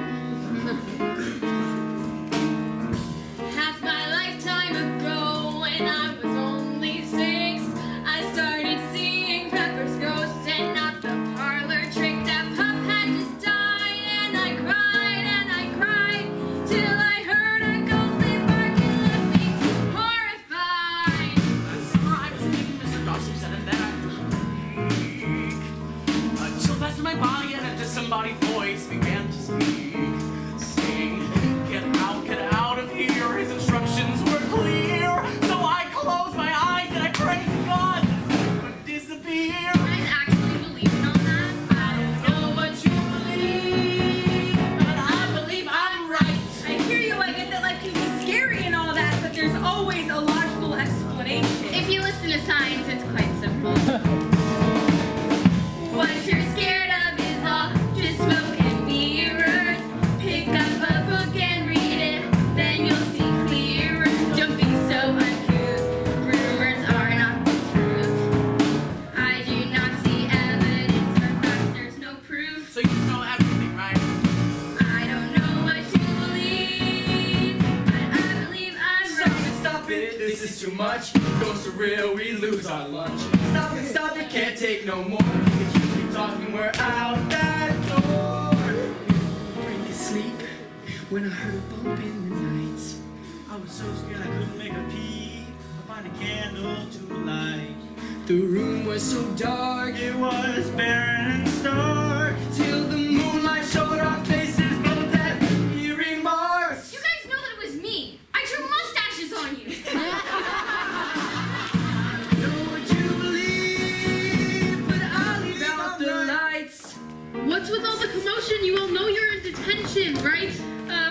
Half my lifetime ago, when I was only 6, I started seeing Pepper's ghost and not the parlor trick. That pup had just died, and I cried till I heard a ghostly bark and left me horrified. That summer I was thinking Mr. Gossip said, and then I chill passed through my body and a disembodied voice began to speak. Saying, get out of here. His instructions were clear. So I closed my eyes and I prayed to God that it would disappear. You guys actually believe in all that? I don't know what you believe, but I believe I'm right. I hear you. I get that life can be scary and all that, but there's always a logical explanation. If you listen to science, it's quite simple. What you're scared of is all just smoke and mirrors. Pick up a book and read it, then you'll see clearer. Don't be so uncouth. Rumors are not the truth. I do not see evidence or facts. There's no proof. So you know everything, right? I don't know what you believe, but I believe I'm right. Stop it, this is too much. Ghosts are real, we lose our lunch. Stop it, can't take no more. If you keep talking, we're out. That when I heard a bump in the night. I was so scared I couldn't make a pee or find a candle to light. The room was so dark, it was barren and stark, till the moonlight showed our faces both at earring marks. You guys know that it was me. I drew mustaches on you. What's with all the commotion? You all know you're in detention, right?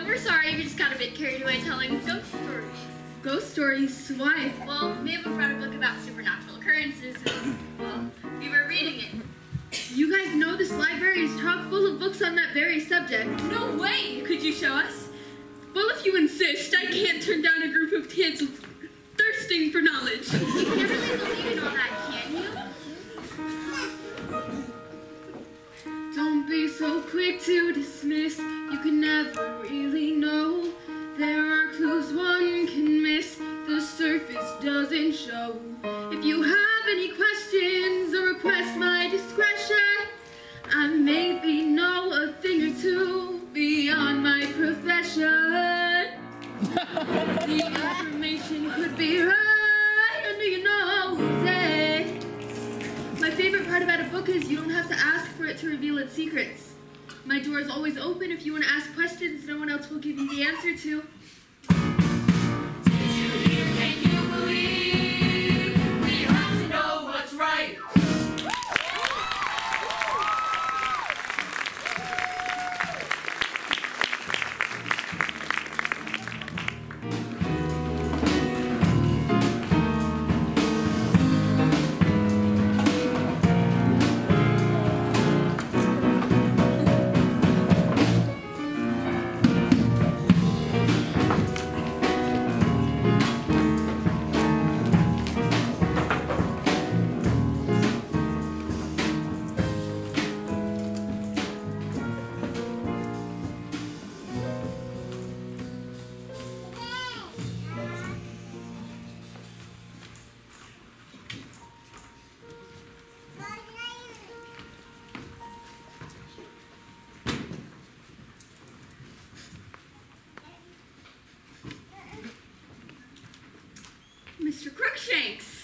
We're sorry, we just got a bit carried away telling ghost stories. Ghost stories? Why? Well, we have read a book about supernatural occurrences, and, well, we were reading it. You guys know this library is chock full of books on that very subject. No way! Could you show us? Well, if you insist, I can't turn down a group of kids thirsting for knowledge. You can't really believe in all that, can you? Don't be so quick to dismiss. You can never really know. There are clues one can miss. The surface doesn't show. If you have any questions or request my discretion, I maybe know a thing or two beyond my profession. The information could be right under your nose. My favorite part about a book is you don't have to ask for it to reveal its secrets. My door is always open if you want to ask questions no one else will give you the answer to. Did you hear? Can you believe? We have to know what's right. Mr. Crookshanks,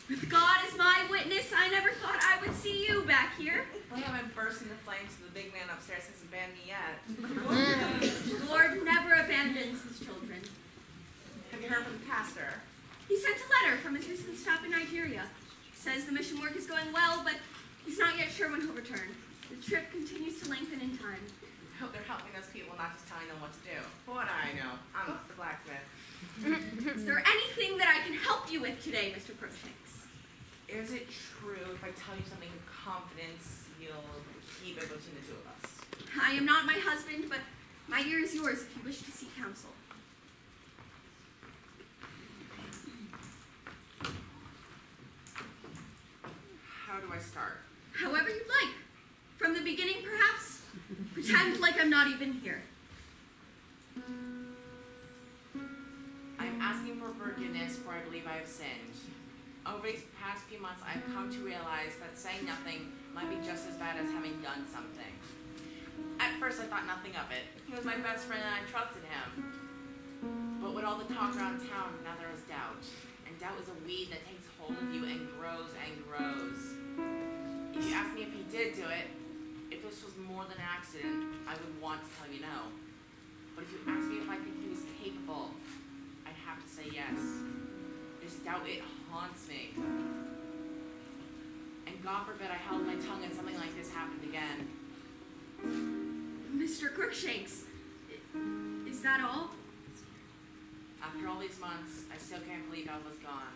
with God as my witness, I never thought I would see you back here. I haven't burst into flames so the big man upstairs hasn't banned me yet. The Lord never abandons his children. Have you heard from the pastor? He sent a letter from his recent stop in Nigeria. Says the mission work is going well, but he's not yet sure when he'll return. The trip continues to lengthen in time. I hope they're helping those people, not just telling them what to do. For what I know, I'm just the blacksmith. Is there anything that I can help you with today, Mr. Crookshanks? Is it true if I tell you something in confidence, you'll keep it between the two of us? I am not my husband, but my ear is yours if you wish to seek counsel. How do I start? However you'd like. From the beginning, perhaps? Pretend like I'm not even here. I'm asking for forgiveness for I believe I have sinned. Over these past few months, I've come to realize that saying nothing might be just as bad as having done something. At first, I thought nothing of it. He was my best friend and I trusted him. But with all the talk around town, now there is doubt. And doubt is a weed that takes hold of you and grows and grows. If you ask me if he did do it, if this was more than an accident, I would want to tell you no. But if you ask me if I think he was capable, I'd have to say yes. This doubt, it haunts me. And God forbid I held my tongue and something like this happened again. Mr. Crookshanks, is that all? After all these months, I still can't believe I was gone.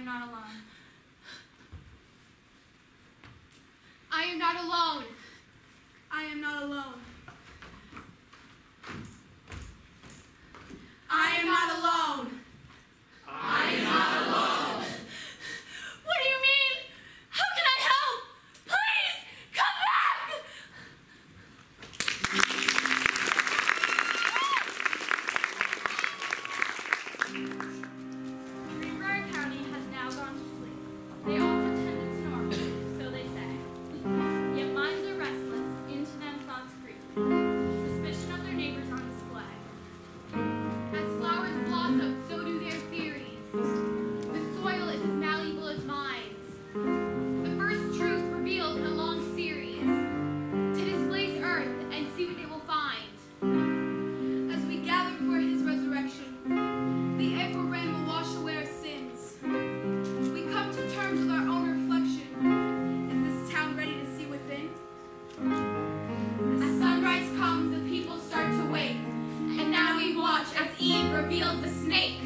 am not alone. I am not alone. I am not alone. I am not alone. I am not alone. What do you mean? How can I help? Please, come back! Greenbrier County has now gone to sleep. They all pretend it's normal, so they say. Yet minds are restless, into them thoughts creep. Suspicion of their neighbors on display. As flowers blossom, so do their theories. The soil is as malleable as minds. The first truth revealed in a long series. To displace earth and see what it will find. As we gather for his resurrection, the April rain will wash away our sins. We come to terms with our own reflection. Is this town ready to see within? As sunrise comes, the people start to wake. And now we watch as Eve reveals the snake.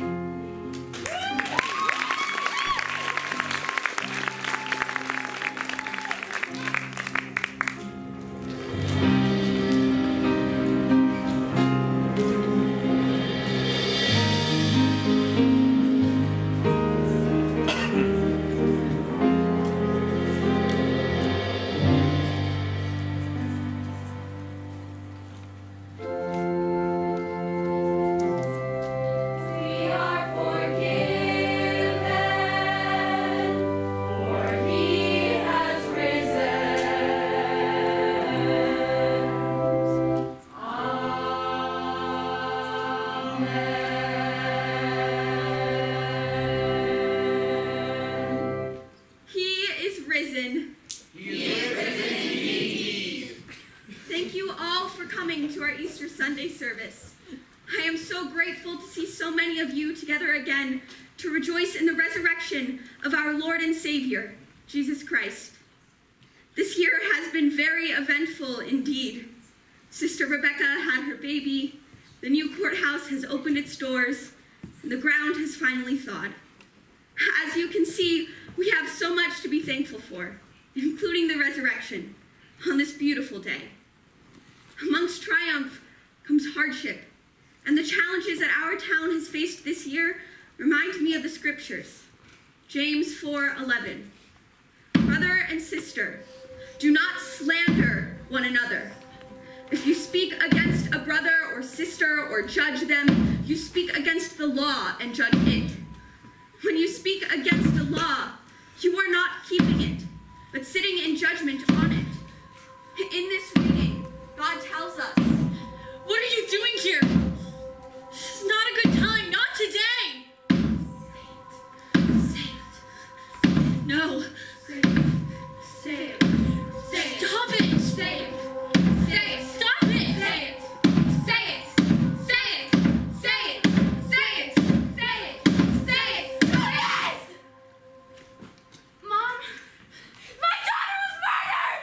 We are forgiven, for he has risen. Amen. He is risen. He is risen indeed. Thank you all for coming to our Easter Sunday service. I am so grateful to see so many of you together again to rejoice in the resurrection of our Lord and Savior, Jesus Christ. This year has been very eventful indeed. Sister Rebecca had her baby, the new courthouse has opened its doors, and the ground has finally thawed. As you can see, we have so much to be thankful for, including the resurrection, on this beautiful day. Amongst triumph comes hardship, and the challenges that our town has faced this year remind me of the scriptures. James 4:11. Brother and sister, do not slander one another. If you speak against a brother or sister or judge them, you speak against the law and judge it. When you speak against the law, you are not keeping it, but sitting in judgment on it. In this reading, God tells us, What are you doing here? This is not a good time. Not today. say it. No. Say it. Say it. Stop it. Say it. Say it. Stop it. Say it. Say it. Say it. Say it. Say it. Say it. Say it. Say it. Mom, my daughter was murdered!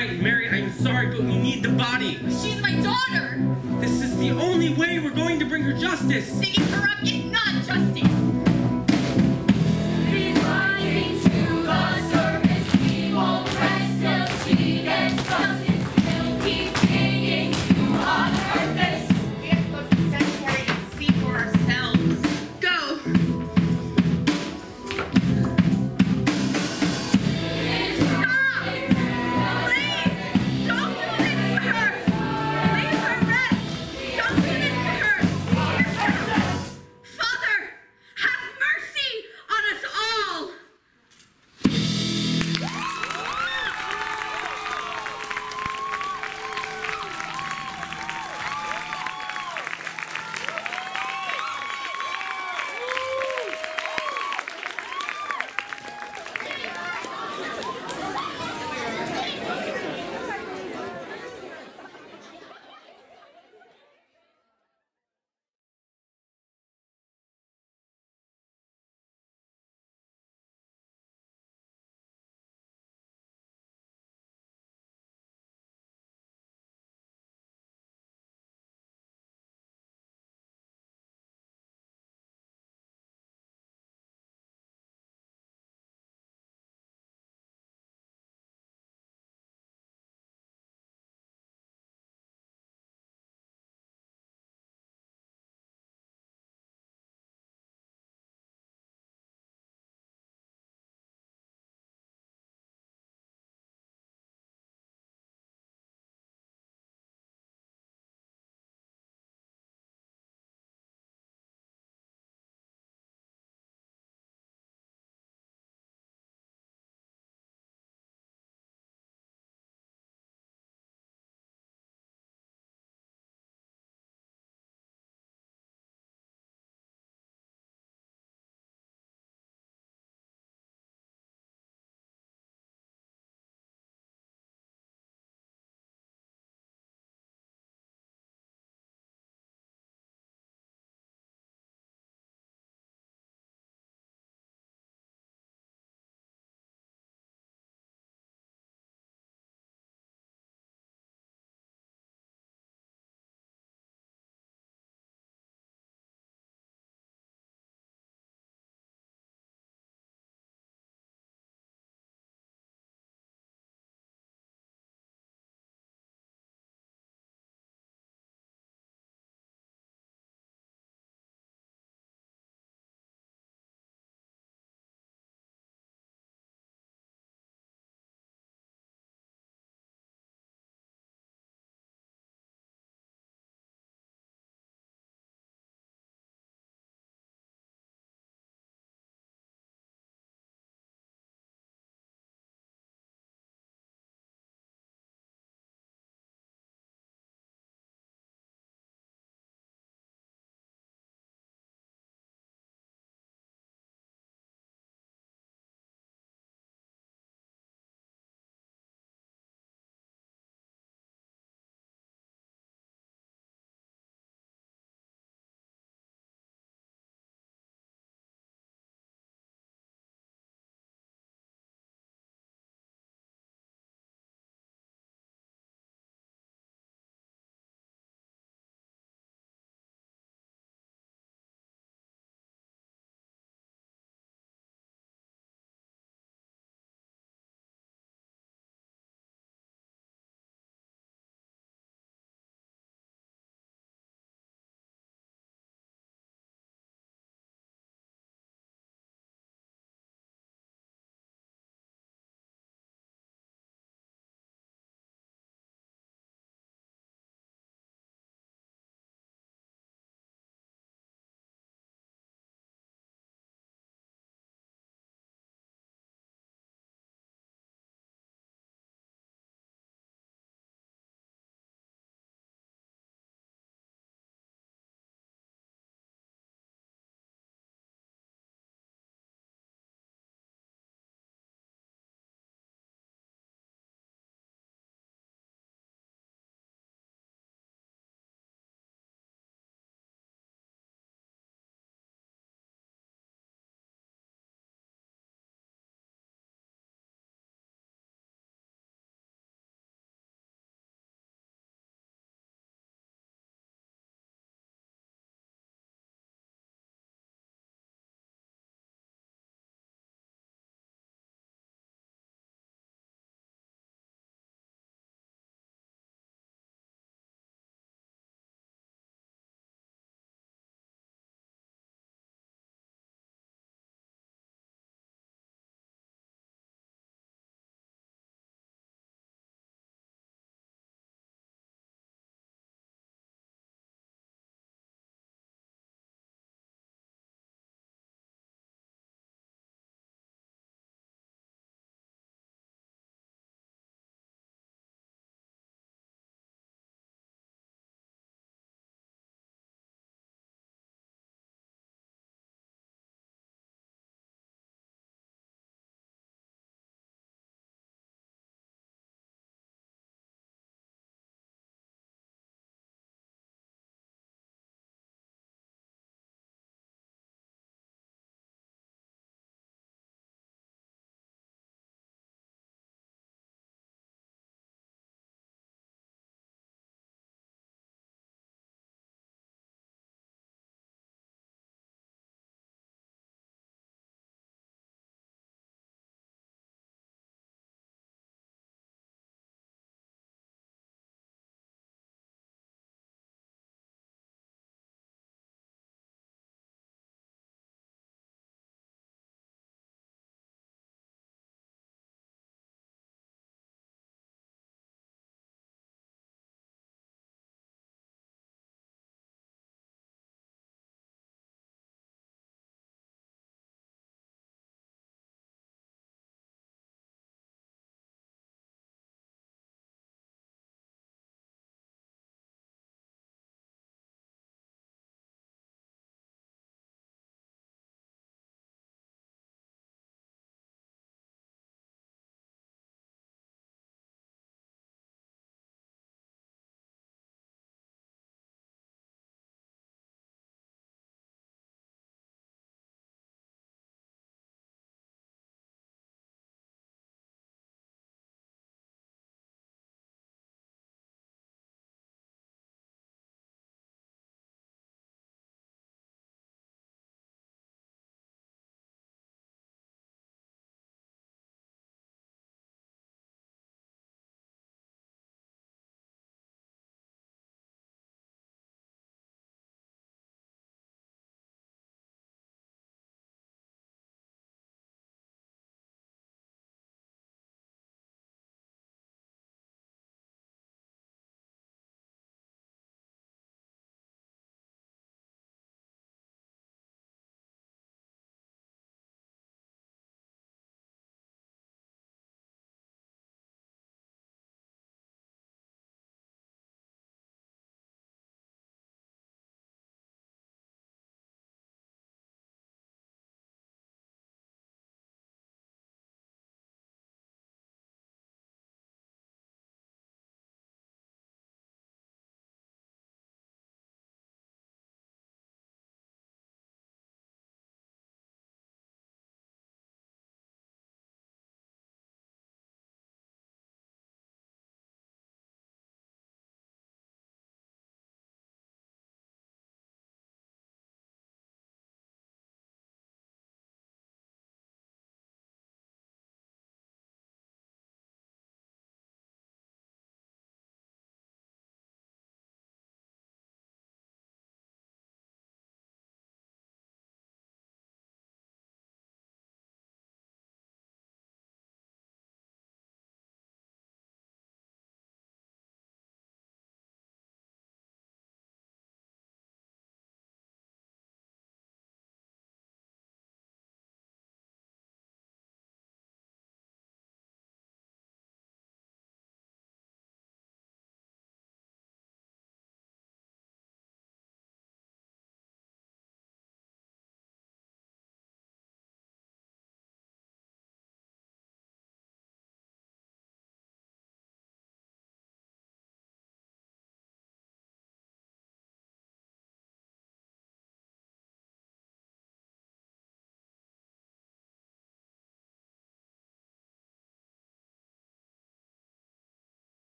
right, Mary, I'm sorry, but we need the body. She's my daughter. This is the only way we're going to bring her justice. Digging her up is not justice. He's rising to the surface. We won't rest till she gets justice. We'll keep digging to our purpose. We have to go to the cemetery and see for ourselves. Go. Father, have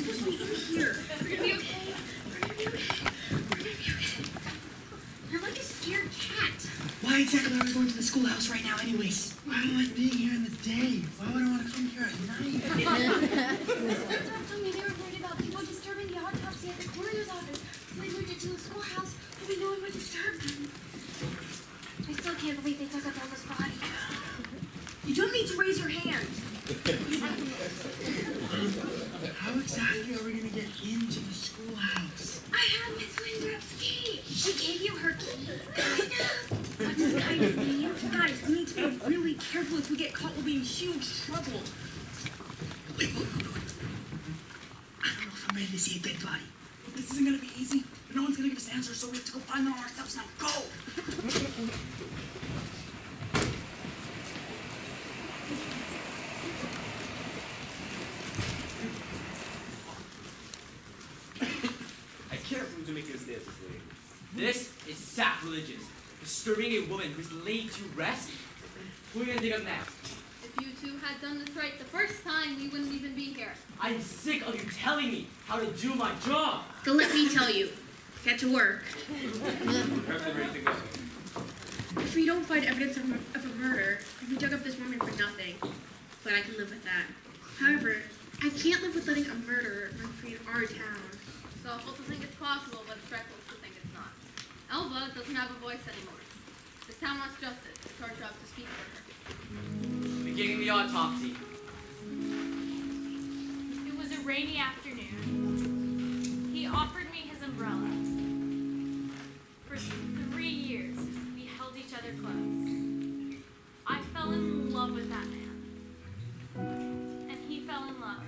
supposed to be in here. We're gonna be okay. We're gonna be okay. We're gonna be okay. You're like a scared cat. Why exactly are we going to the schoolhouse right now anyways? I don't like being here in the day. Why would I want to come here at night? Someone told me they were worried about people disturbing the autopsy at the coroner's office, so they moved it to the schoolhouse, hoping no one would disturb them. I still can't believe they took Adela's body. You don't need to raise your hand. How exactly are we going to get into the schoolhouse? I have Miss Windrop's key. She gave you her key? What does kind of mean? Guys, we need to be really careful. If we get caught, we'll be in huge trouble. Wait. I don't know if I'm ready to see a dead body. This isn't going to be easy. No one's going to give us answers, so we have to go find them ourselves now. Go! I can't believe to make this dance this late. This is sacrilegious. Disturbing a woman who's laid to rest? Who are we gonna dig up next? If you two had done this right the first time, we wouldn't even be here. I'm sick of you telling me how to do my job. Then let me tell you. Get to work. Perhaps I'm ready to go. If we don't find evidence of a murder, we dug up this woman for nothing. But I can live with that. However, I can't live with letting a murderer run free in our town. It's awful to think it's possible, but it's reckless to think it's not. Elva doesn't have a voice anymore. This town wants justice. It's our job to speak for her. Beginning the autopsy. It was a rainy afternoon. He offered me his umbrella. For 3 years, we held each other close. I fell in love with that man. And he fell in love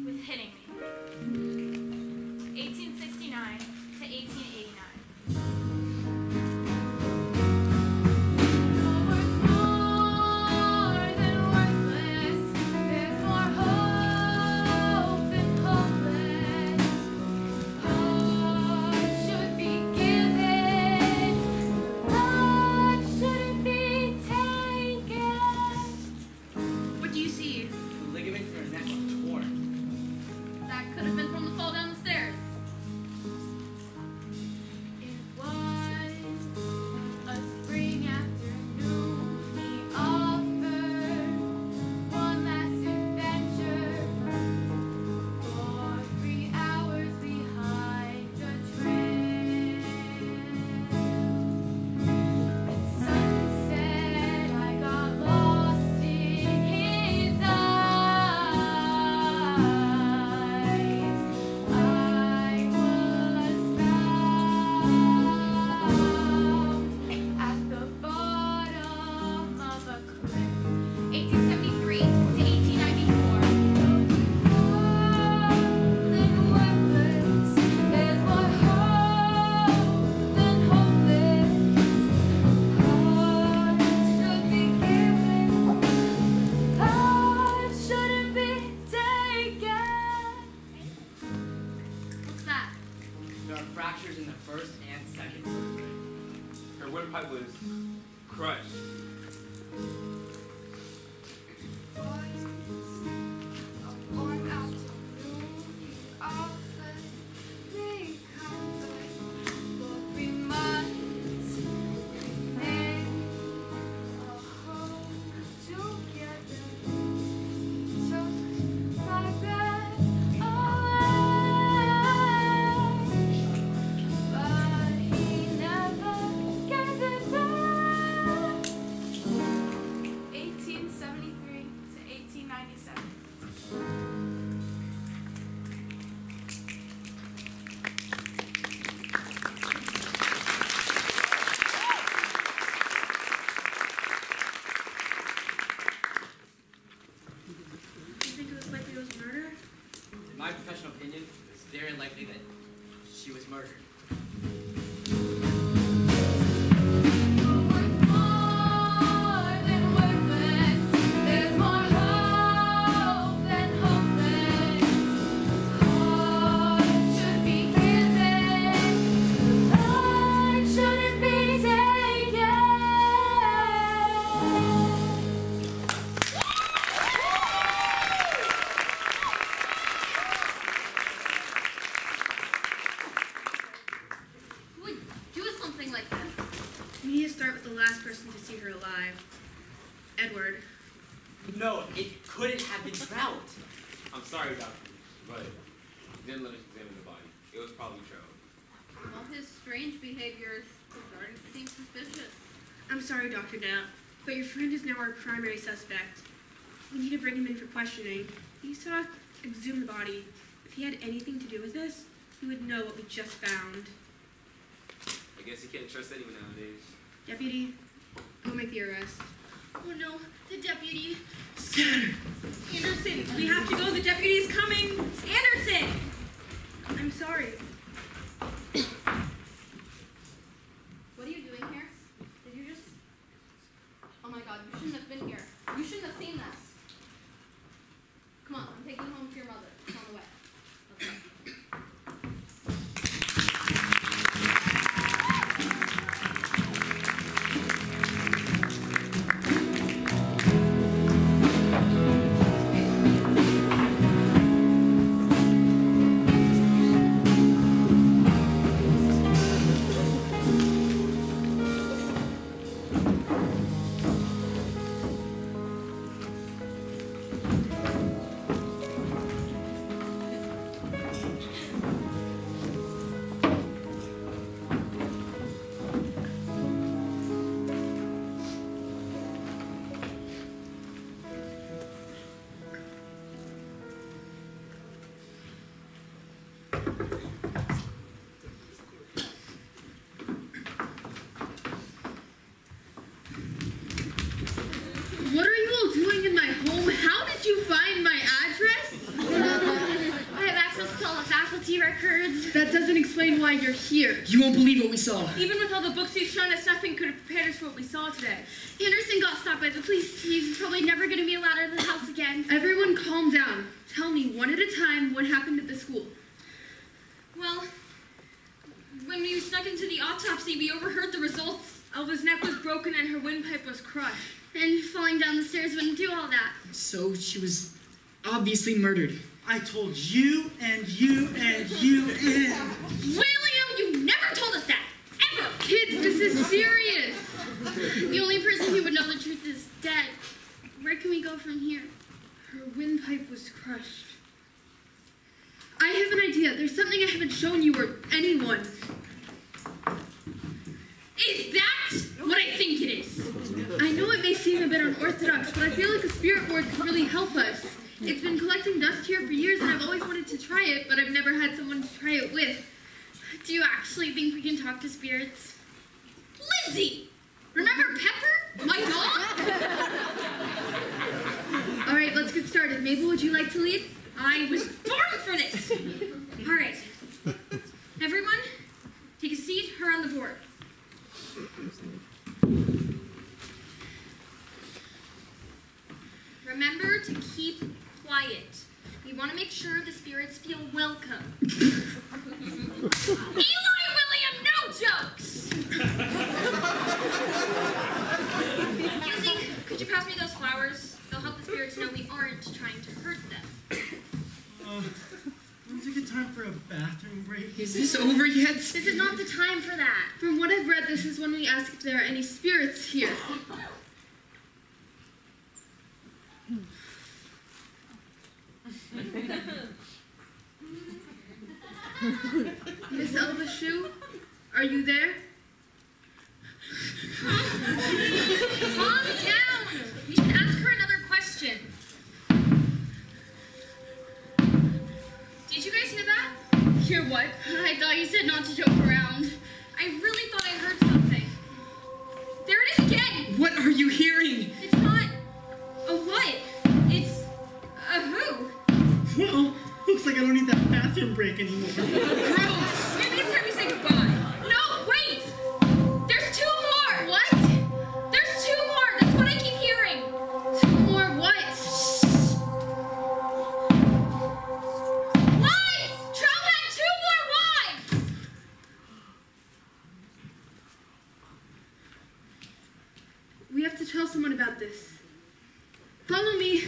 with hitting me. 1869 to 1889. What do you see? The ligament from her neck was torn. That could have been from the fall down the stairs. It was a spring afternoon. He offered one last adventure for 3 hours behind the trail. At sunset, I got lost in his eyes. I was found at the bottom of a cliff. 1873 to 1894. Then worthless, there's more hope than hopeless. Heart should be given, heart shouldn't be taken. What's that? There are fractures in the first and second vertebrae. Her windpipe was crushed. Born out of noon, he offered me comfort for 3 months. Then a home together. Took my breath away, but he never gave it back. 1873 to 1897. Do you think it was likely it was murder? In my professional opinion, it's very likely that she was murdered. More than worthless, there's more hope than hopeless. Heart should be given, heart shouldn't be taken. sorry, doctor, but didn't let us examine the body. It was probably Joe. Well, his strange behavior is starting to seem suspicious. I'm sorry, Dr. Knapp, but your friend is now our primary suspect. We need to bring him in for questioning. He saw us exhume the body. If he had anything to do with this, he would know what we just found. I guess you can't trust anyone nowadays. Deputy, go make the arrest. Oh no, the deputy. Scatter! Anderson, we have to go. The deputy is coming. Anderson! I'm sorry. What are you doing here? Did you just... Oh my god, you shouldn't have been here. You shouldn't have seen this. Come on, I'm taking you home to your mother. It's on the way. Let's go. What are you all doing in my home? How did you find my address? I have access to all the faculty records. That doesn't explain why you're here. You won't believe what we saw. Even with all the books he's shown us, nothing could have prepared us for what we saw today. Anderson got stopped by the police. He's probably never going to be allowed out of the house again. Everyone calm down. Tell me one at a time what happened at the school. Well, when we snuck into the autopsy, we overheard the results. Elva's neck was broken and her windpipe was crushed. And falling down the stairs wouldn't do all that. So she was obviously murdered. I told you and you and you and... William, you never told us that! Ever! Kids, this is serious! The only person who would know the truth is dead. Where can we go from here? Her windpipe was crushed. I have an idea. There's something I haven't shown you or anyone. Is that what I think it is? I know it may seem a bit unorthodox, but I feel like a spirit board could really help us. It's been collecting dust here for years, and I've always wanted to try it, but I've never had someone to try it with. Do you actually think we can talk to spirits? Lizzie! Remember Pepper? My dog? All right, let's get started. Mabel, would you like to lead? I was born for this! All right. Everyone, take a seat around the board. Remember to keep quiet. We want to make sure the spirits feel welcome. Eli, William, no jokes! Lizzie, could you pass me those flowers? They'll help the spirits know we aren't trying to hurt them. When's a good time for a bathroom break? Is this over yet? This is not the time for that. From what I've read, this is when we ask if there are any spirits here. Miss Elva Shue, are you there? Calm down! You should ask her another question. Did you guys hear that? Hear what? I thought you said not to joke around. I really thought I heard something. There it is again! What are you hearing? It's not a what? It's a who? Well, looks like I don't need that bathroom break anymore. Gross! Maybe it's time we say goodbye. No, wait! There's two more! What? There's two more! That's what I keep hearing! Two more what? Wives! Trout had two more wives! We have to tell someone about this. Follow me.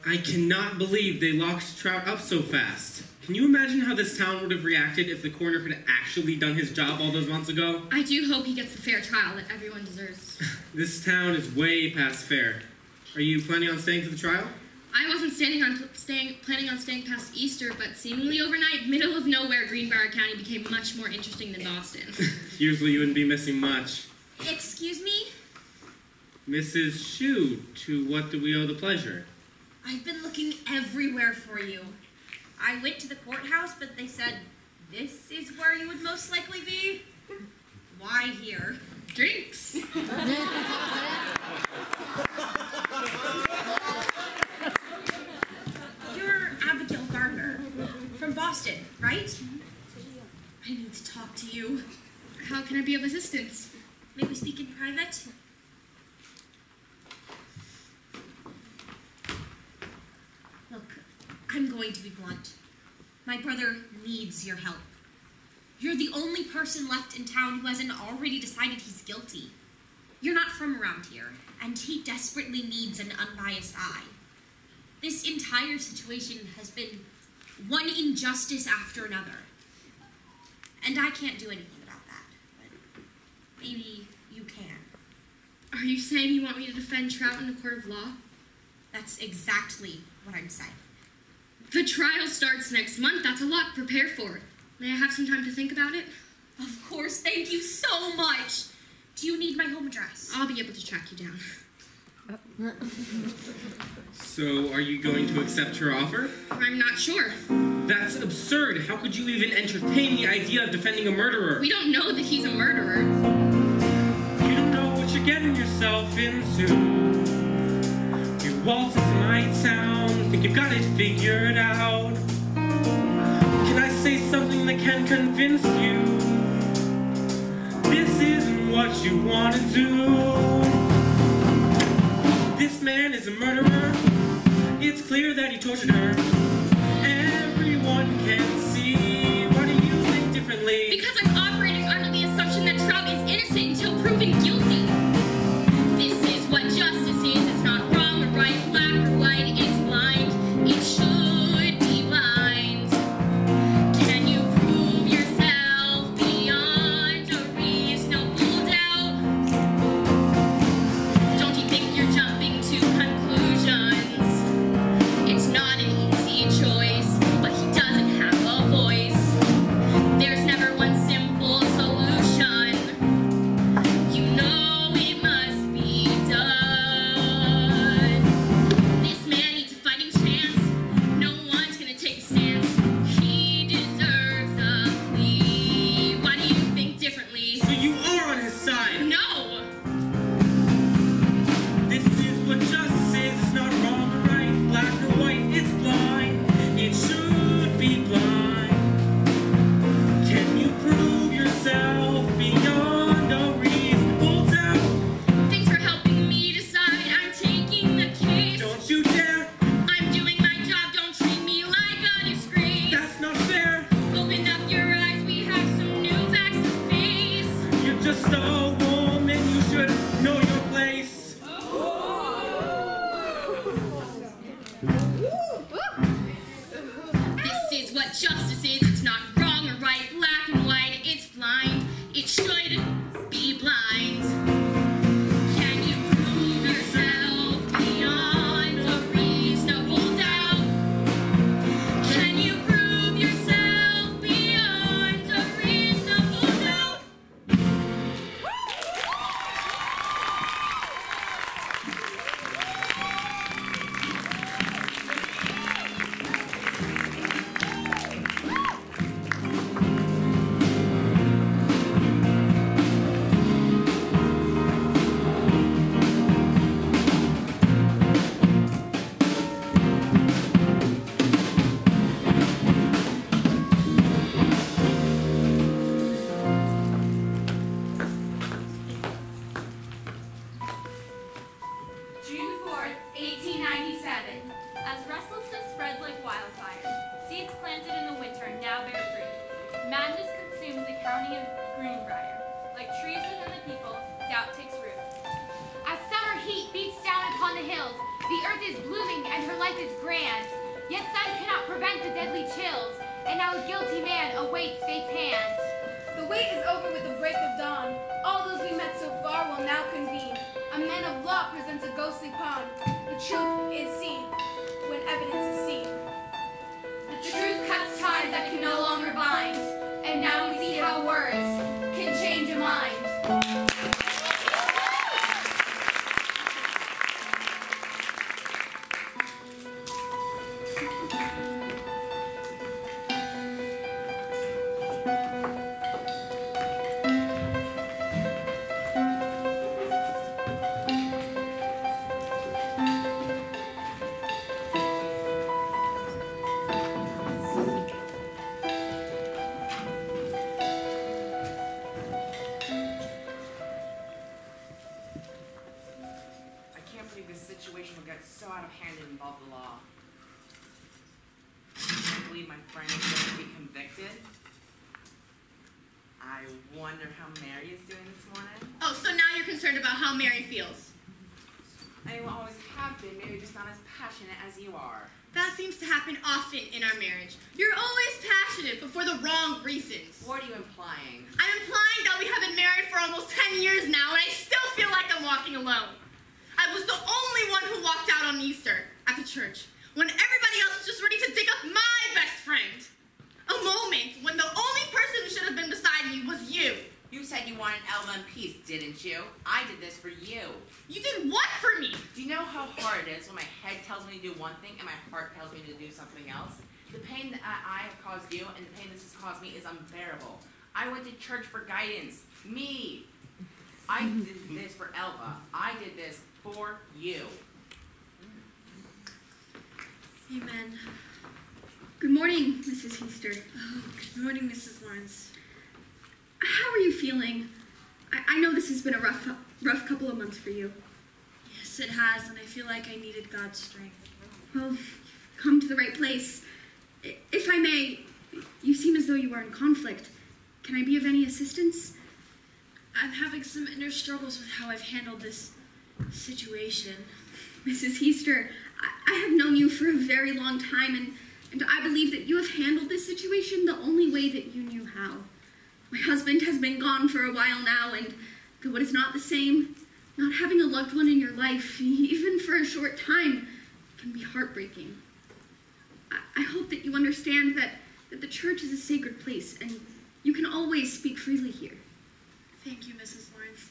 I cannot believe they locked Trout up so fast. Can you imagine how this town would have reacted if the coroner had actually done his job all those months ago? I do hope he gets the fair trial that everyone deserves. This town is way past fair. Are you planning on staying for the trial? I wasn't planning on staying past Easter, but seemingly overnight, middle of nowhere, Greenbrier County became much more interesting than Boston. Usually you wouldn't be missing much. Excuse me? Mrs. Shu, to what do we owe the pleasure? I've been looking everywhere for you. I went to the courthouse, but they said this is where you would most likely be. Why here? Drinks. You're Abigail Gardner from Boston, right? I need to talk to you. How can I be of assistance? May we speak in private? Look, I'm going to be blunt. My brother needs your help. You're the only person left in town who hasn't already decided he's guilty. You're not from around here, and he desperately needs an unbiased eye. This entire situation has been one injustice after another. And I can't do anything about that, but maybe you can. Are you saying you want me to defend Trout in a court of law? That's exactly what I'm saying. The trial starts next month. That's a lot to prepare for. May I have some time to think about it? Of course, thank you so much. Do you need my home address? I'll be able to track you down. So, are you going to accept her offer? I'm not sure. That's absurd. How could you even entertain the idea of defending a murderer? We don't know that he's a murderer. You don't know what you're getting yourself into. You waltz into my town, think you've got it figured out. Can I say something that can convince you? This isn't what you want to do. This man is a murderer. It's clear that he tortured her. Everyone can see. Why do you think differently? Because I'm operating under the assumption that Trout is innocent until proven guilty. This is what justice is. It's not wrong or right, black or white. It's blind. It should be blind. Can you prove yourself beyond a reasonable doubt? Don't you think you're jumping to conclusions? It's not an easy choice, but he doesn't have a voice. There's never one simple solution. You know it must be done. This man needs a fighting chance. No one's gonna take a stance. He deserves a plea. Why do you think differently? So you are on his side. No! This is what justice is. It's not wrong or right, black or white. It's blind. It should be blind. Can you prove yourself beyond a reasonable doubt? Thanks for helping me decide. I'm taking the case. Don't you dare. I'm doing my job. Don't treat me like a disgrace. That's not fair. Open up your eyes. We have some new facts to face. You're just a woman. You should know your place. This is what justice is. It's not wrong or right, black and white. It's blind. It should be blind. Can you prove yourself beyond a reasonable doubt? Can you prove yourself beyond a reasonable doubt? life is grand, yet sun cannot prevent the deadly chills, and now a guilty man awaits fate's hand. The wait is over with the break of dawn. All those we met so far will now convene. A man of law presents a ghostly pawn. The truth is seen when evidence is seen. The truth cuts ties that can no longer bind, and now we see how words can change a mind. So out of hand it involved the law. I believe my friend is going to be convicted. I wonder how Mary is doing this morning. Oh, so now you're concerned about how Mary feels. I always have been, maybe just not as passionate as you are. That seems to happen often in our marriage. You're always passionate, but for the wrong reasons. What are you implying? I'm implying that we have been married for almost 10 years now, and I still feel like I'm walking alone. I was the only one who walked out on Easter at the church when everybody else was just ready to dig up my best friend. A moment when the only person who should have been beside me was you. You said you wanted Elva in peace, didn't you? I did this for you. You did what for me? Do you know how hard it is when my head tells me to do one thing and my heart tells me to do something else? The pain that I have caused you and the pain this has caused me is unbearable. I went to church for guidance. Me. I did this for Elva. I did this for you. Amen. Good morning, Mrs. Heaster. Oh, good morning, Mrs. Lawrence. How are you feeling? I know this has been a rough couple of months for you. Yes, it has, and I feel like I needed God's strength. Well, come to the right place. If I may, you seem as though you are in conflict. Can I be of any assistance? I'm having some inner struggles with how I've handled this situation. Mrs. Heaster, I have known you for a very long time, and I believe that you have handled this situation the only way that you knew how. My husband has been gone for a while now, and though it is not the same, not having a loved one in your life, even for a short time, can be heartbreaking. I hope that you understand that the church is a sacred place, and you can always speak freely here. Thank you, Mrs. Lawrence.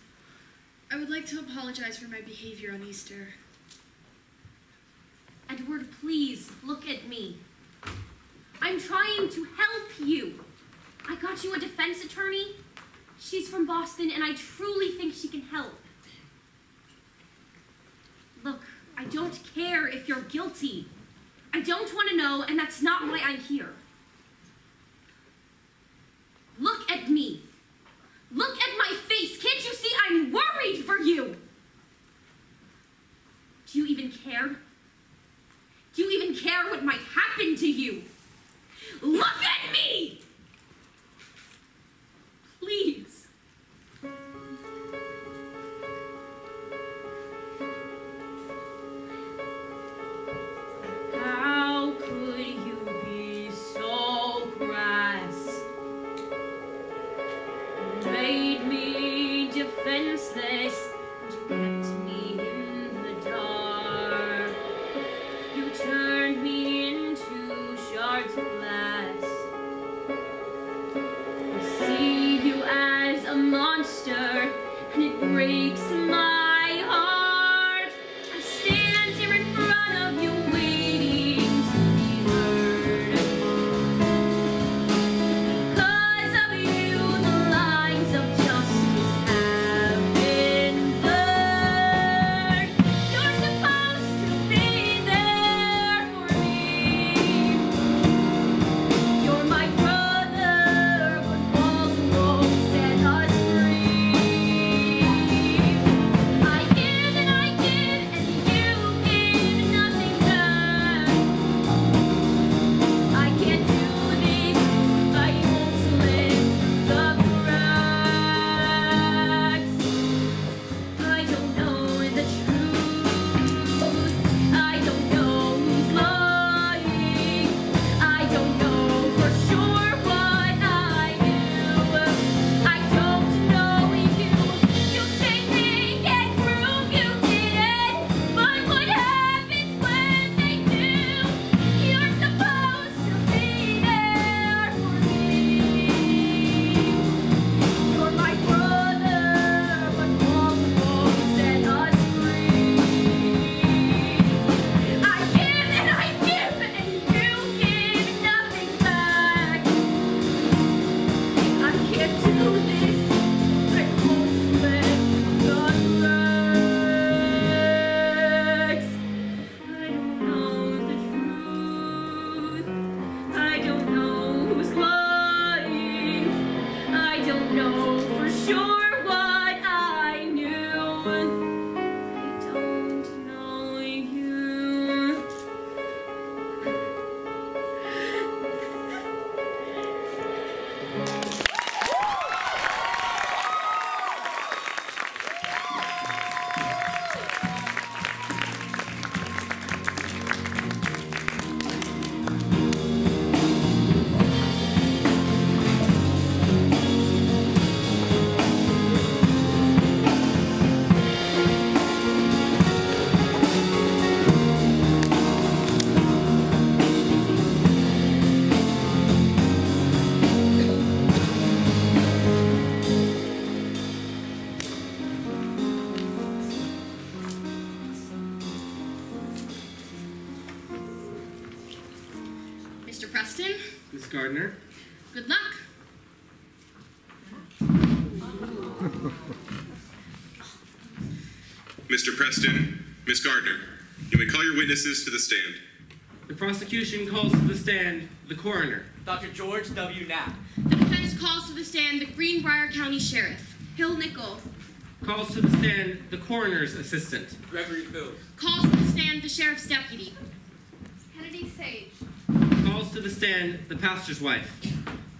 I would like to apologize for my behavior on Easter. Edward, please, look at me. I'm trying to help you. I got you a defense attorney. She's from Boston, and I truly think she can help. Look, I don't care if you're guilty. I don't want to know, and that's not why I'm here. Look at me. Look at my face. Can't you see I'm worried for you? Do you even care? Do you even care what might happen to you? Look at me! Please. How could you be so crass? Made me defenseless and kept me in the dark. You turned me into shards of glass. I see you as a monster, and it breaks my heart. I stand here in front of you waiting to be heard. Because of you, the lines of justice have been blurred. You're supposed to be there for me. You're my brother, but walls won't set us free. Preston. Miss Gardner. Good luck. Mr. Preston, Miss Gardner, you may call your witnesses to the stand. The prosecution calls to the stand the coroner. Dr. George W. Knapp. The defense calls to the stand the Greenbrier County Sheriff. Hill Nickel. Calls to the stand the coroner's assistant. Gregory Phillips. Calls to the stand the sheriff's deputy. Kennedy Sage. Calls to the stand the pastor's wife.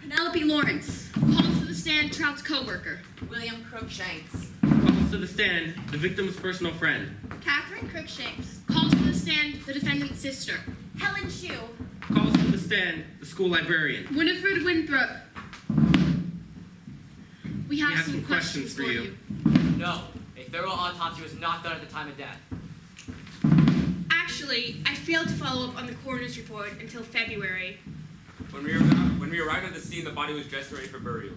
Penelope Lawrence. Calls to the stand Trout's co-worker. William Crookshanks. Calls to the stand the victim's personal friend. Catherine Crookshanks. Calls to the stand the defendant's sister. Helen Shue. Calls to the stand the school librarian. Winifred Winthrop. We have some questions for you. No, a thorough autopsy was not done at the time of death. Actually, I failed to follow up on the coroner's report until February. When we arrived at the scene, the body was dressed and ready for burial.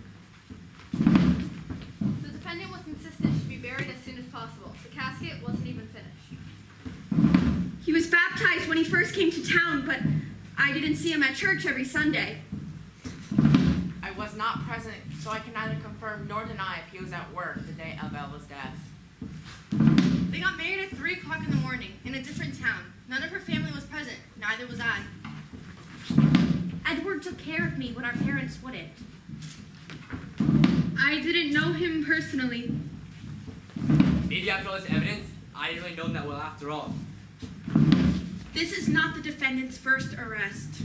The defendant was insistent it should be buried as soon as possible. The casket wasn't even finished. He was baptized when he first came to town, but I didn't see him at church every Sunday. I was not present, so I can neither confirm nor deny if he was at work the day of Elva's death. They got married at 3 o'clock in the morning in a different town. None of her family was present. Neither was I. Edward took care of me when our parents wouldn't. I didn't know him personally. Maybe after all this evidence, I didn't really know him that well after all. This is not the defendant's first arrest.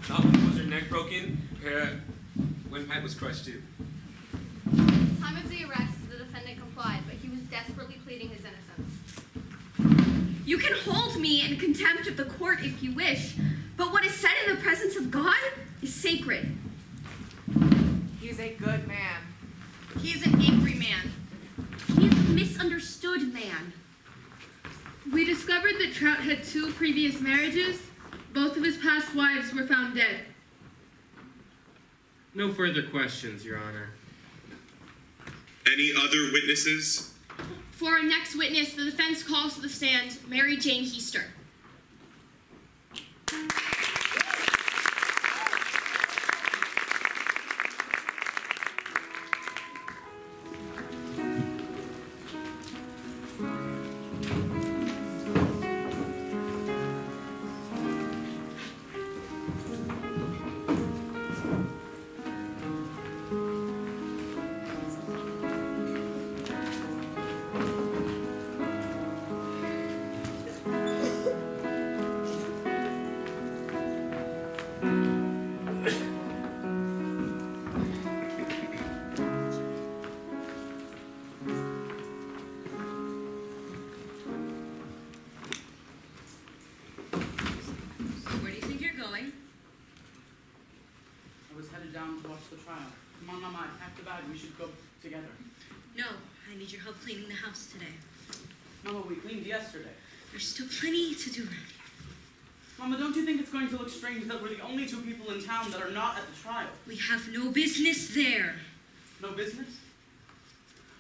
Not only was her neck broken, her windpipe was crushed too. At the time of the arrest, the defendant complied, but he was desperately pleading his innocence. You can hold me in contempt of the court if you wish, but what is said in the presence of God is sacred. He's a good man. He's an angry man. He's a misunderstood man. We discovered that Trout had 2 previous marriages. Both of his past wives were found dead. No further questions, Your Honor. Any other witnesses? For our next witness, the defense calls to the stand Mary Jane Heaster. down to watch the trial. Come on, Mama, pack the bag. We should go together. No, I need your help cleaning the house today. Mama, we cleaned yesterday. There's still plenty to do around here. Mama, don't you think it's going to look strange that we're the only 2 people in town that are not at the trial? We have no business there. No business?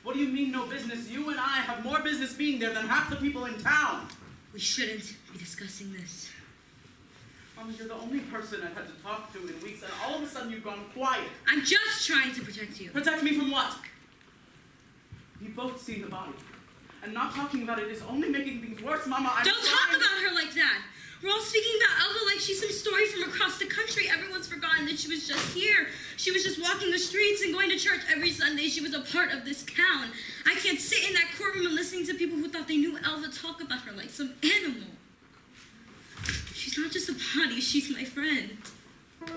What do you mean, no business? You and I have more business being there than half the people in town. We shouldn't be discussing this. Mama, you're the only person I've had to talk to in weeks, and all of a sudden you've gone quiet. I'm just trying to protect you. Protect me from what? You've both seen the body. And not talking about it is only making things worse, Mama. Don't talk about her like that. We're all speaking about Elva like she's some story from across the country. Everyone's forgotten that she was just here. She was just walking the streets and going to church every Sunday. She was a part of this town. I can't sit in that courtroom and listening to people who thought they knew Elva talk about her like some animal. She's not just a body, she's my friend. I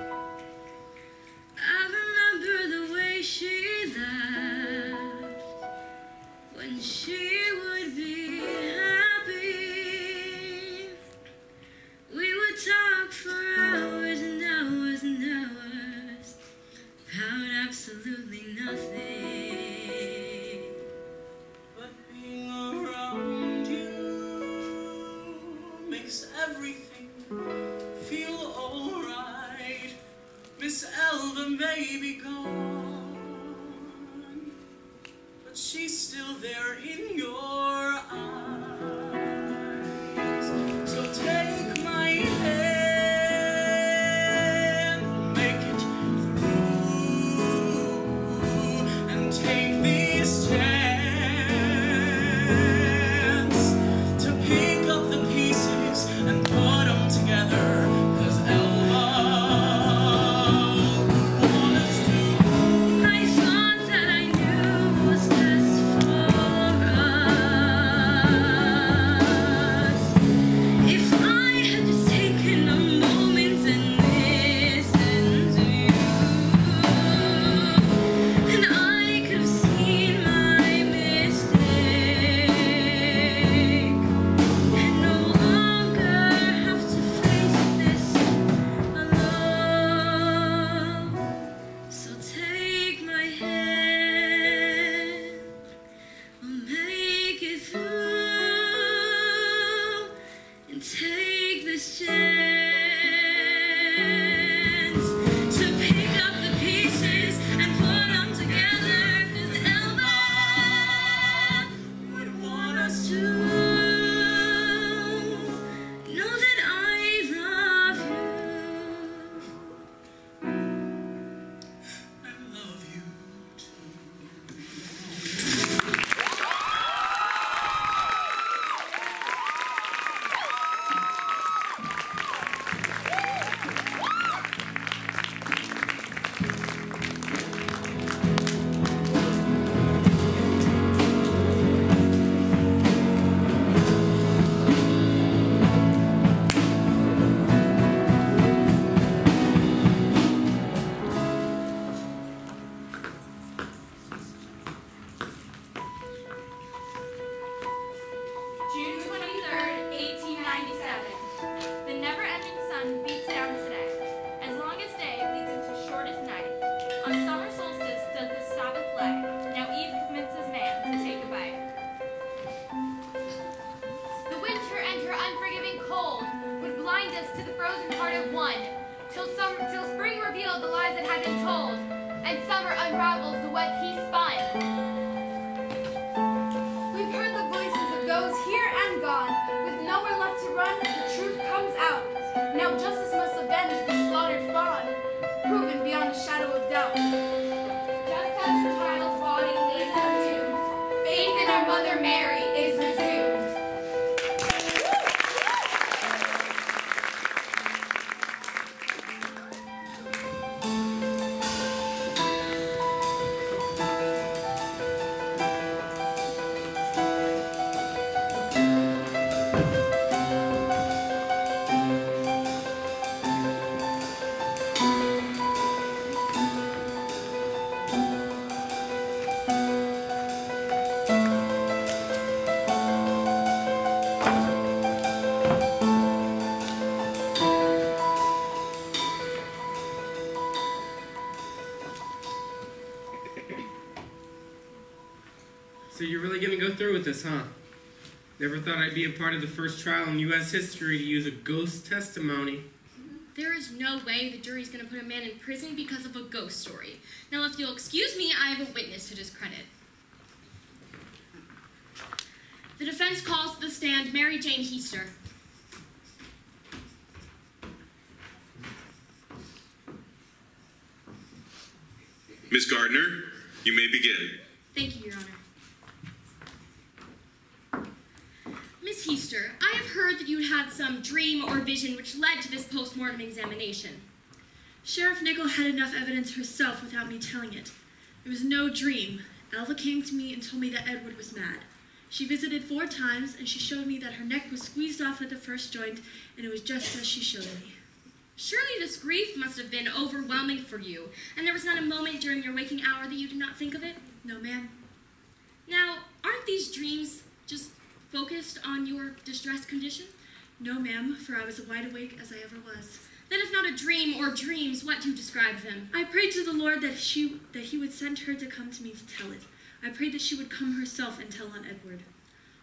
remember the way she laughed when she would be happy. We would talk for hours and hours and hours about absolutely nothing. But being around you makes everything feel alright. Miss Elva may be gone, but she's still there in your eyes. So take my hand Mother Mary is resumed. So you're really going to go through with this, huh? Never thought I'd be a part of the first trial in U.S. history to use a ghost testimony. There is no way the jury's going to put a man in prison because of a ghost story. Now, if you'll excuse me, I have a witness to discredit. The defense calls to the stand Mary Jane Heaster. Miss Gardner, you may begin. Thank you, Your Honor. Miss Heaster, I have heard that you had some dream or vision which led to this post-mortem examination. Sheriff Nickel had enough evidence herself without me telling it. It was no dream. Elva came to me and told me that Edward was mad. She visited 4 times, and she showed me that her neck was squeezed off at the first joint, and it was just as she showed me. Surely this grief must have been overwhelming for you, and there was not a moment during your waking hour that you did not think of it? No, ma'am. Now, aren't these dreams just focused on your distressed condition? No, ma'am, for I was as wide awake as I ever was. Then if not a dream or dreams, what do you describe them? I prayed to the Lord that he would send her to come to me to tell it. I prayed that she would come herself and tell on Edward.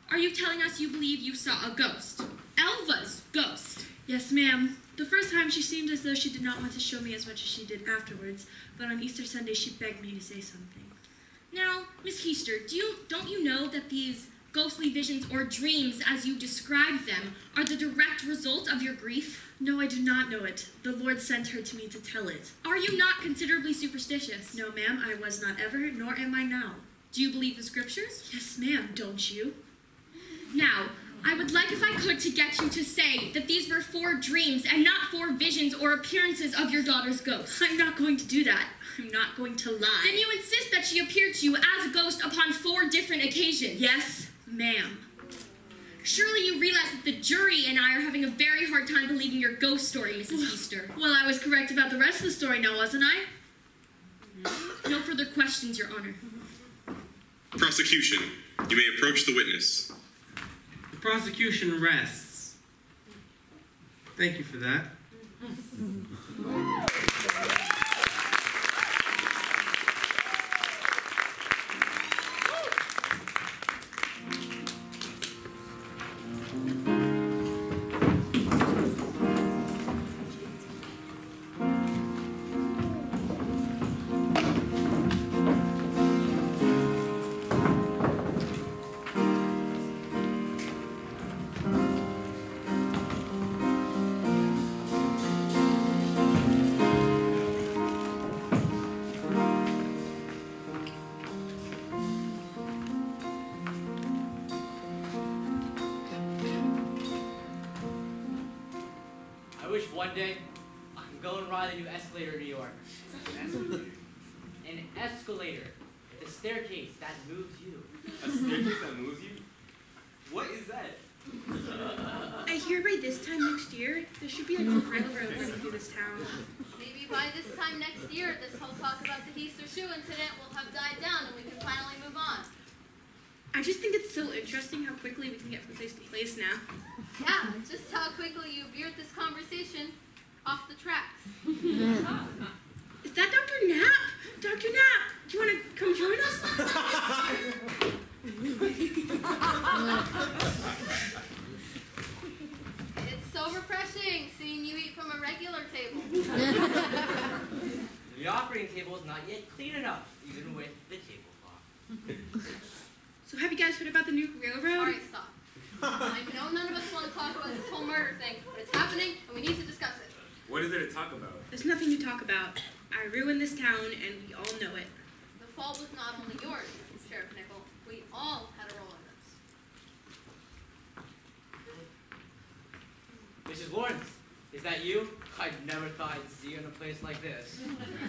Are you telling us you believe you saw a ghost? Elva's ghost? Yes, ma'am. The first time she seemed as though she did not want to show me as much as she did afterwards, but on Easter Sunday she begged me to say something. Now, Miss Heaster, don't you know that these ghostly visions or dreams, as you describe them, are the direct result of your grief? No, I do not know it. The Lord sent her to me to tell it. Are you not considerably superstitious? No, ma'am, I was not ever, nor am I now. Do you believe the scriptures? Yes, ma'am, don't you? Now, I would like, if I could, to get you to say that these were 4 dreams and not 4 visions or appearances of your daughter's ghost. I'm not going to do that. I'm not going to lie. Then you insist that she appeared to you as a ghost upon 4 different occasions. Yes, ma'am. Surely you realize that the jury and I are having a very hard time believing your ghost story, Mrs. Heaster. Well, I was correct about the rest of the story now, wasn't I? No further questions, Your Honor. Prosecution, you may approach the witness. The prosecution rests. Thank you for that. One day, I can go and ride the new escalator in New York. An escalator. It's a staircase that moves you. A staircase that moves you? What is that? I hear by this time next year, there should be like a railroad running through this town. Maybe by this time next year, this whole talk about the Heaster shoe incident will have died down and we can finally move on. I just think it's so interesting how quickly we can get from place to place now. Yeah, just how quickly you veered this conversation off the tracks. Is that Dr. Knapp? Dr. Knapp, do you want to come join us? It's so refreshing seeing you eat from a regular table. The operating table is not yet clean enough, even with the tablecloth. So have you guys heard about the new railroad? All right, stop. I know none of us want to talk about this whole murder thing, but it's happening and we need to discuss it. What is there to talk about? There's nothing to talk about. I ruined this town and we all know it. The fault was not only yours, Sheriff Nickel. We all had a role in this. Lawrence, is that you? I never thought I'd see you in a place like this.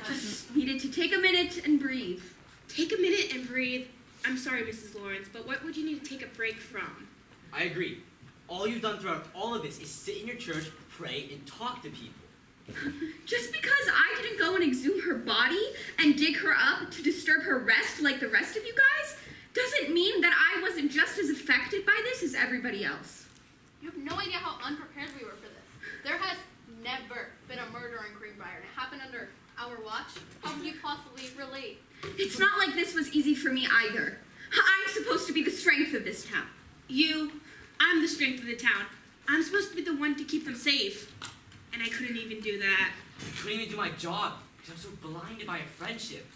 Just needed to take a minute and breathe. Take a minute and breathe. I'm sorry, Mrs. Lawrence, but what would you need to take a break from? I agree. All you've done throughout all of this is sit in your church, pray, and talk to people. Just because I didn't go and exhume her body and dig her up to disturb her rest like the rest of you guys doesn't mean that I wasn't just as affected by this as everybody else. You have no idea how unprepared we were for this. There has never been a murder in Greenbrier, and it happened under our watch. How can you possibly relate? It's not like this was easy for me either. I'm supposed to be the strength of this town. I'm the strength of the town. I'm supposed to be the one to keep them safe. And I couldn't even do that. I couldn't even do my job because I'm so blinded by a friendship.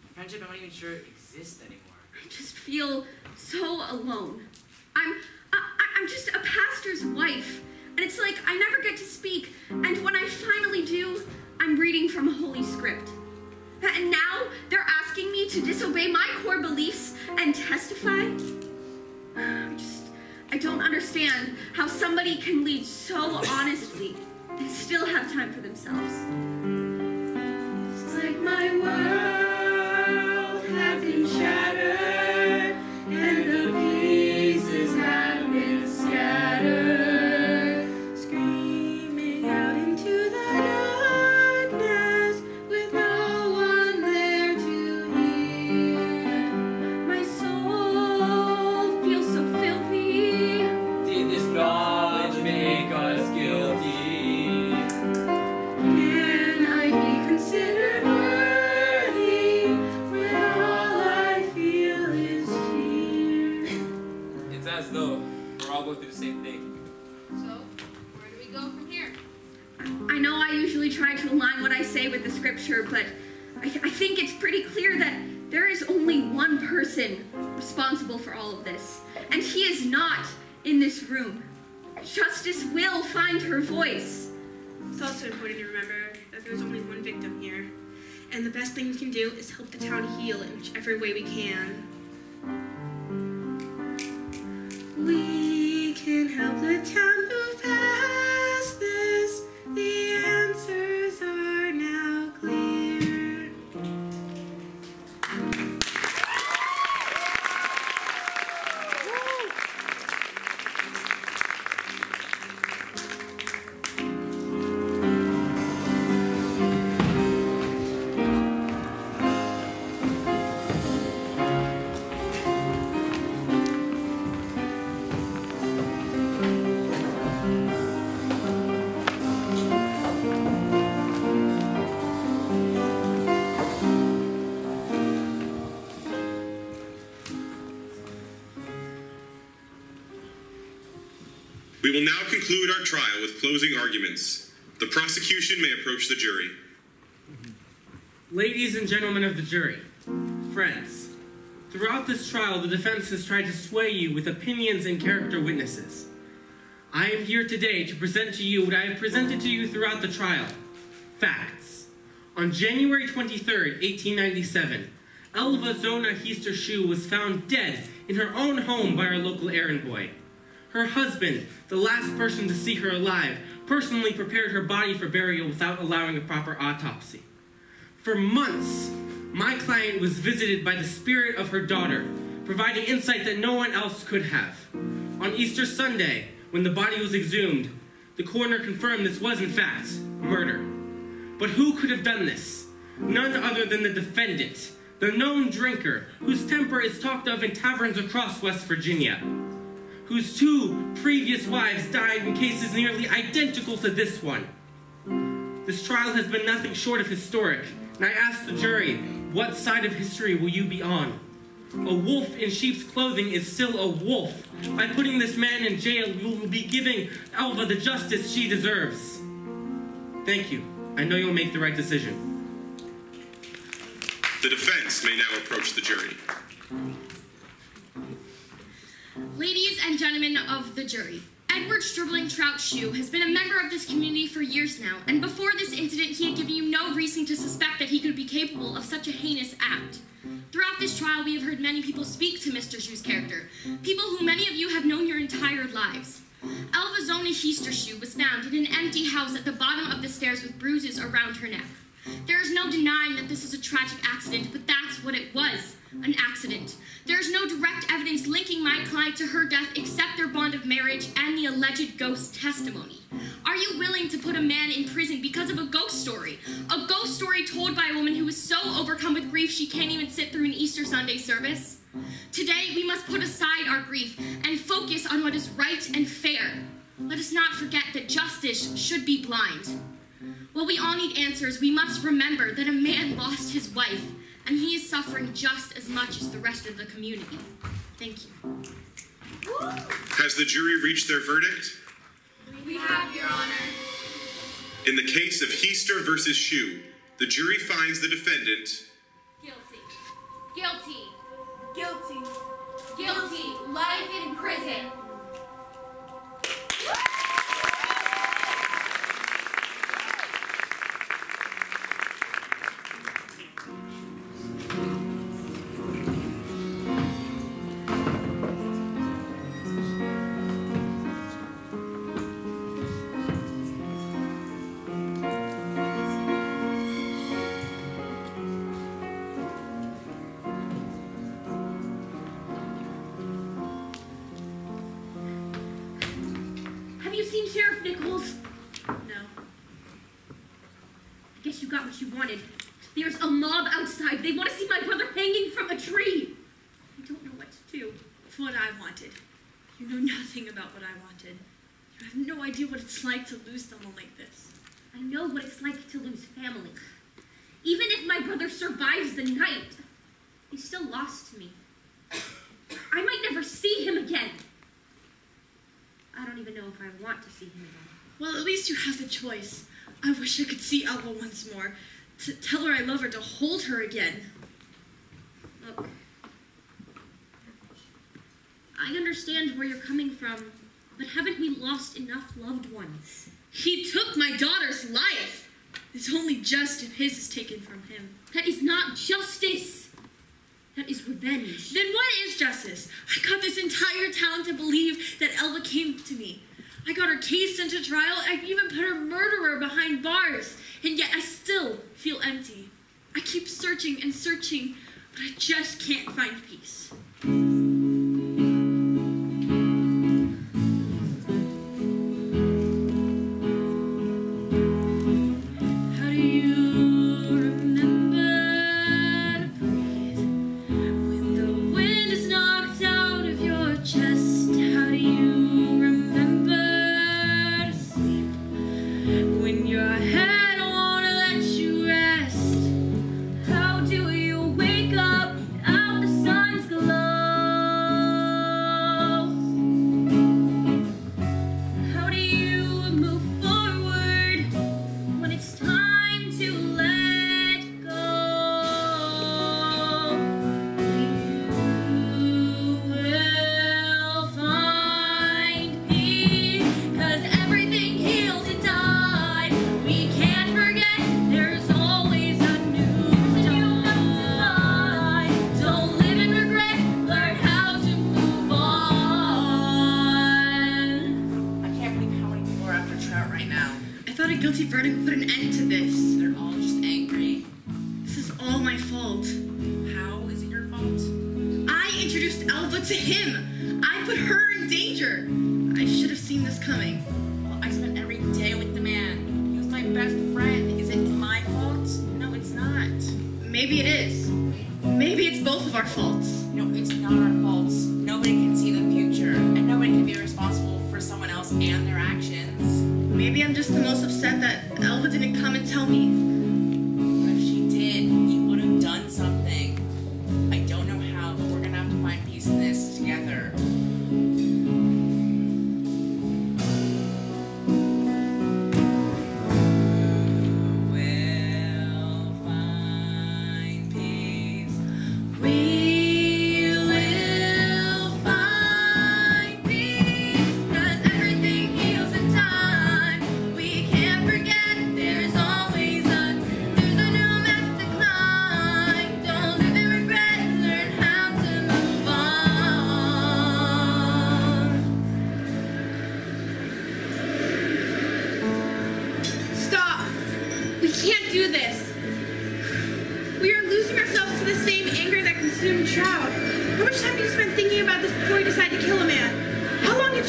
A friendship I'm not even sure exists anymore. I just feel so alone. I'm just a pastor's wife. And it's like I never get to speak. And when I finally do, I'm reading from a holy script. And now they're asking me to disobey my core beliefs and testify. I don't understand how somebody can lead so honestly and still have time for themselves. It's like my world had been shattered and the pieces have been scattered, screaming out into the darkness with no one there to hear. My soul feels so filthy. Did this knowledge make us guilty? Can I be considered worthy when all I feel is fear? It's as though we're all going through the same thing. So, where do we go from here? I know I usually try to align what I say with the scripture, but I think it's pretty clear that there is only one person responsible for all of this, and he is not in this room. Justice will find her voice. It's also important to remember that there's only one victim here. And the best thing we can do is help the town heal in whichever way we can. We can help the town move past this. The answers are now clear. We will now conclude our trial with closing arguments. The prosecution may approach the jury. Ladies and gentlemen of the jury, friends, throughout this trial, the defense has tried to sway you with opinions and character witnesses. I am here today to present to you what I have presented to you throughout the trial. Facts. On January 23rd, 1897, Elva Zona Heister-Shue was found dead in her own home by our local errand boy. Her husband, the last person to see her alive, personally prepared her body for burial without allowing a proper autopsy. For months, my client was visited by the spirit of her daughter, providing insight that no one else could have. On Easter Sunday, when the body was exhumed, the coroner confirmed this was, in fact, murder. But who could have done this? None other than the defendant, the known drinker, whose temper is talked of in taverns across West Virginia, whose 2 previous wives died in cases nearly identical to this one. This trial has been nothing short of historic, and I ask the jury, what side of history will you be on? A wolf in sheep's clothing is still a wolf. By putting this man in jail, you will be giving Elva the justice she deserves. Thank you. I know you'll make the right decision. The defense may now approach the jury. Ladies and gentlemen of the jury, Edward Stribling Trout-Shue has been a member of this community for years now, and before this incident, he had given you no reason to suspect that he could be capable of such a heinous act. Throughout this trial, we have heard many people speak to Mr. Shue's character, people who many of you have known your entire lives. Elva Zona Heastershoe was found in an empty house at the bottom of the stairs with bruises around her neck. There is no denying that this is a tragic accident, but that's what it was, an accident. There is no direct evidence linking my client to her death except their bond of marriage and the alleged ghost testimony. Are you willing to put a man in prison because of a ghost story? A ghost story told by a woman who is so overcome with grief she can't even sit through an Easter Sunday service? Today, we must put aside our grief and focus on what is right and fair. Let us not forget that justice should be blind. While we all need answers, we must remember that a man lost his wife, and he is suffering just as much as the rest of the community. Thank you. Has the jury reached their verdict? We have, Your Honor. In the case of Heaster versus Shue, the jury finds the defendant Guilty. Guilty. Guilty. Guilty. Life in prison. Have you seen Sheriff Nichols? No. I guess you got what you wanted. There's a mob outside. They want to see my brother hanging from a tree. I don't know what to do. What I wanted. You know nothing about what I wanted. You have no idea what it's like to lose someone like this. I know what it's like to lose family. Even if my brother survives the night, he's still lost to me. I might never see him again. I don't even know if I want to see him again. Well, at least you have the choice. I wish I could see Elva once more. To tell her I love her, to hold her again. Look. I understand where you're coming from, but haven't we lost enough loved ones? He took my daughter's life. It's only just if his is taken from him. That is not justice. That is revenge. Then what is justice? I got this entire town to believe that Elva came to me. I got her case sent to trial. I even put her murderer behind bars. And yet I still feel empty. I keep searching and searching, but I just can't find peace. guilty verdict will put an end to this. They're all just angry. This is all my fault. How is it your fault? I introduced Elva to him. I put her in danger. I should have seen this coming. Well, I spent every day with the man. He was my best friend. Is it my fault? No, it's not. Maybe it is. Maybe it's both of our faults. No, it's not our faults. Nobody can see the future, and nobody can be responsible for someone else and their actions. Maybe I'm just the most upset that Elva didn't come and tell me. But if she did, you would have done something. I don't know how, but we're gonna have to find peace in this together.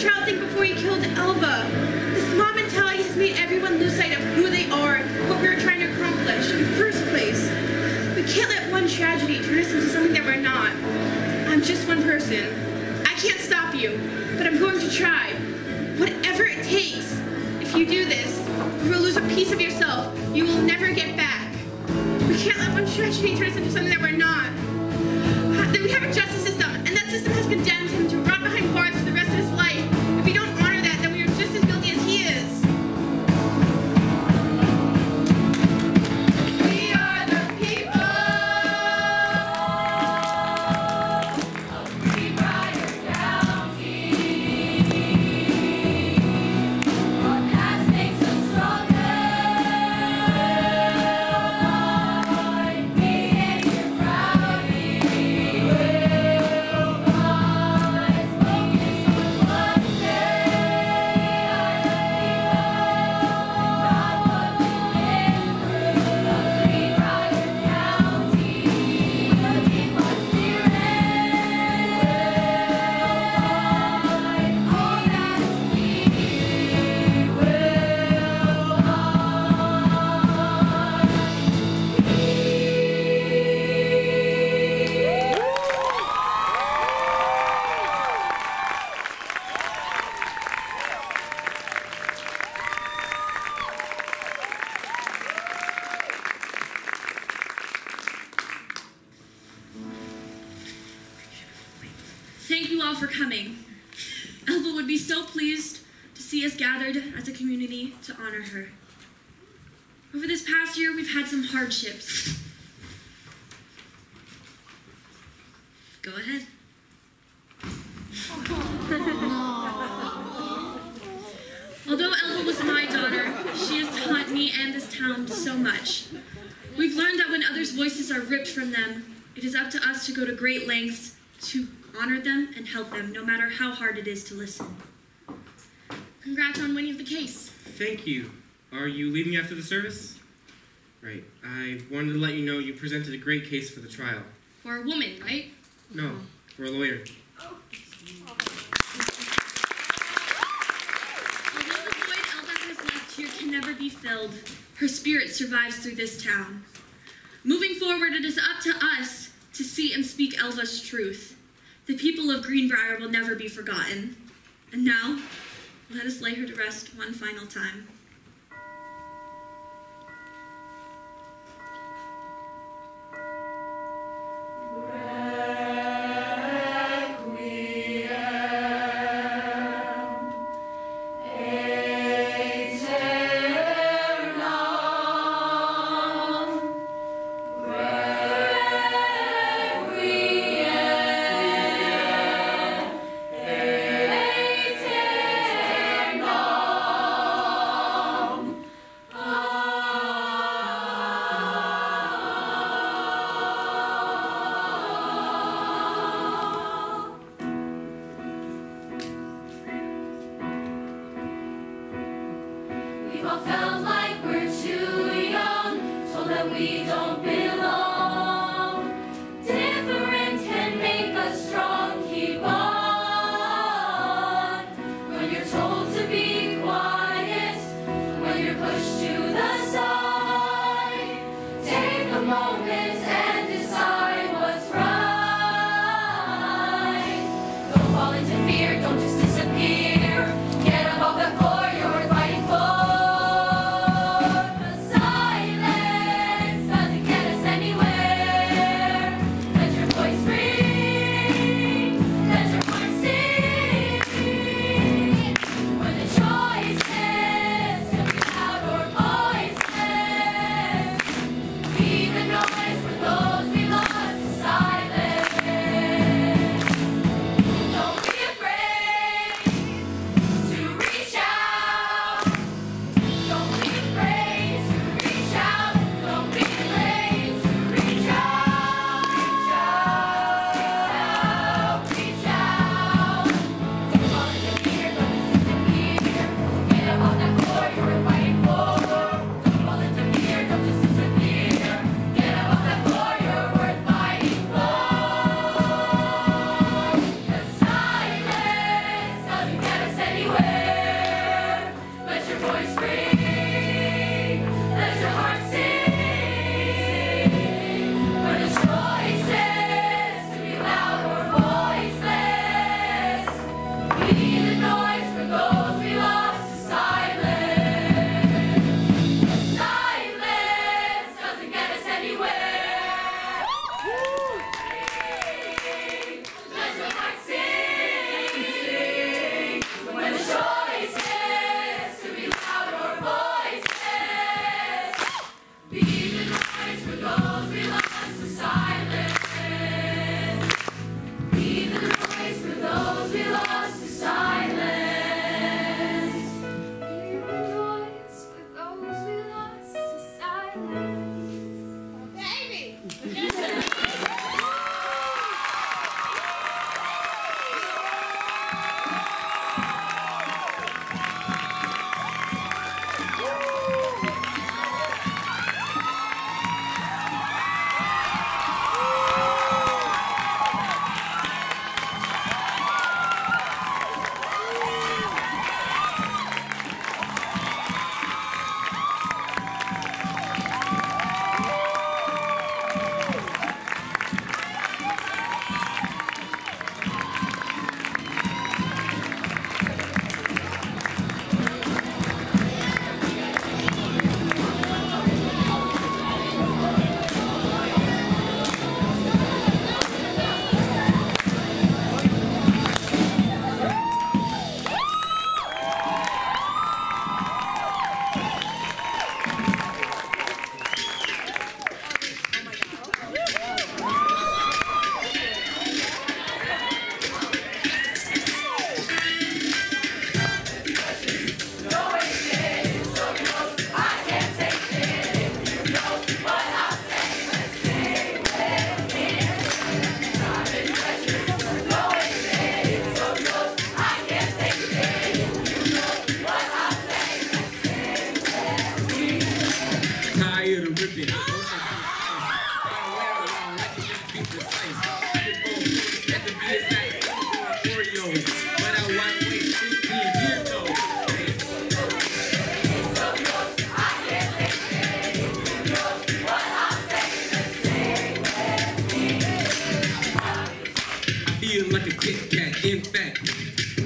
child think before he killed Elva? This mob mentality has made everyone lose sight of who they are, what we were trying to accomplish in the first place. We can't let one tragedy turn us into something that we're not. I'm just one person. I can't stop you, but I'm going to try. Whatever it takes. If you do this, you will lose a piece of yourself you will never get back. We can't let one tragedy turn us into something that we're not. That we have a justice system, and that system has condemned him to rot behind bars for the rest of his life. If we don't honor that, then we are just as guilty as he is. We are the people of Greenbrier County. Our past makes us stronger. We stand here proudly. Thank you all for coming. Elva would be so pleased to see us gathered as a community to honor her. Over this past year, we've had some hardships. Go ahead. Although Elva was my daughter, she has taught me and this town so much. We've learned that when others' voices are ripped from them, it is up to us to go to great lengths to honor them and help them, no matter how hard it is to listen. Congrats on winning the case. Thank you. Are you leaving after the service? Right. I wanted to let you know you presented a great case for the trial. For a woman, right? No, for a lawyer. Although the void Elva has left here can never be filled, her spirit survives through this town. Moving forward, it is up to us to see and speak Elva's truth. The people of Greenbrier will never be forgotten. And now, let us lay her to rest one final time. We've all felt like we're too young, told that we don't belong. Different can make us strong, keep on. When you're told to be quiet, when you're pushed to the side, take a moment and decide what's right. Don't fall into fear, don't just disappear. Get up off the floor, you're worth fighting for.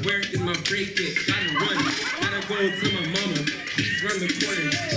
Where is my break it? Gotta run, gotta go to my mama. Please run the corner.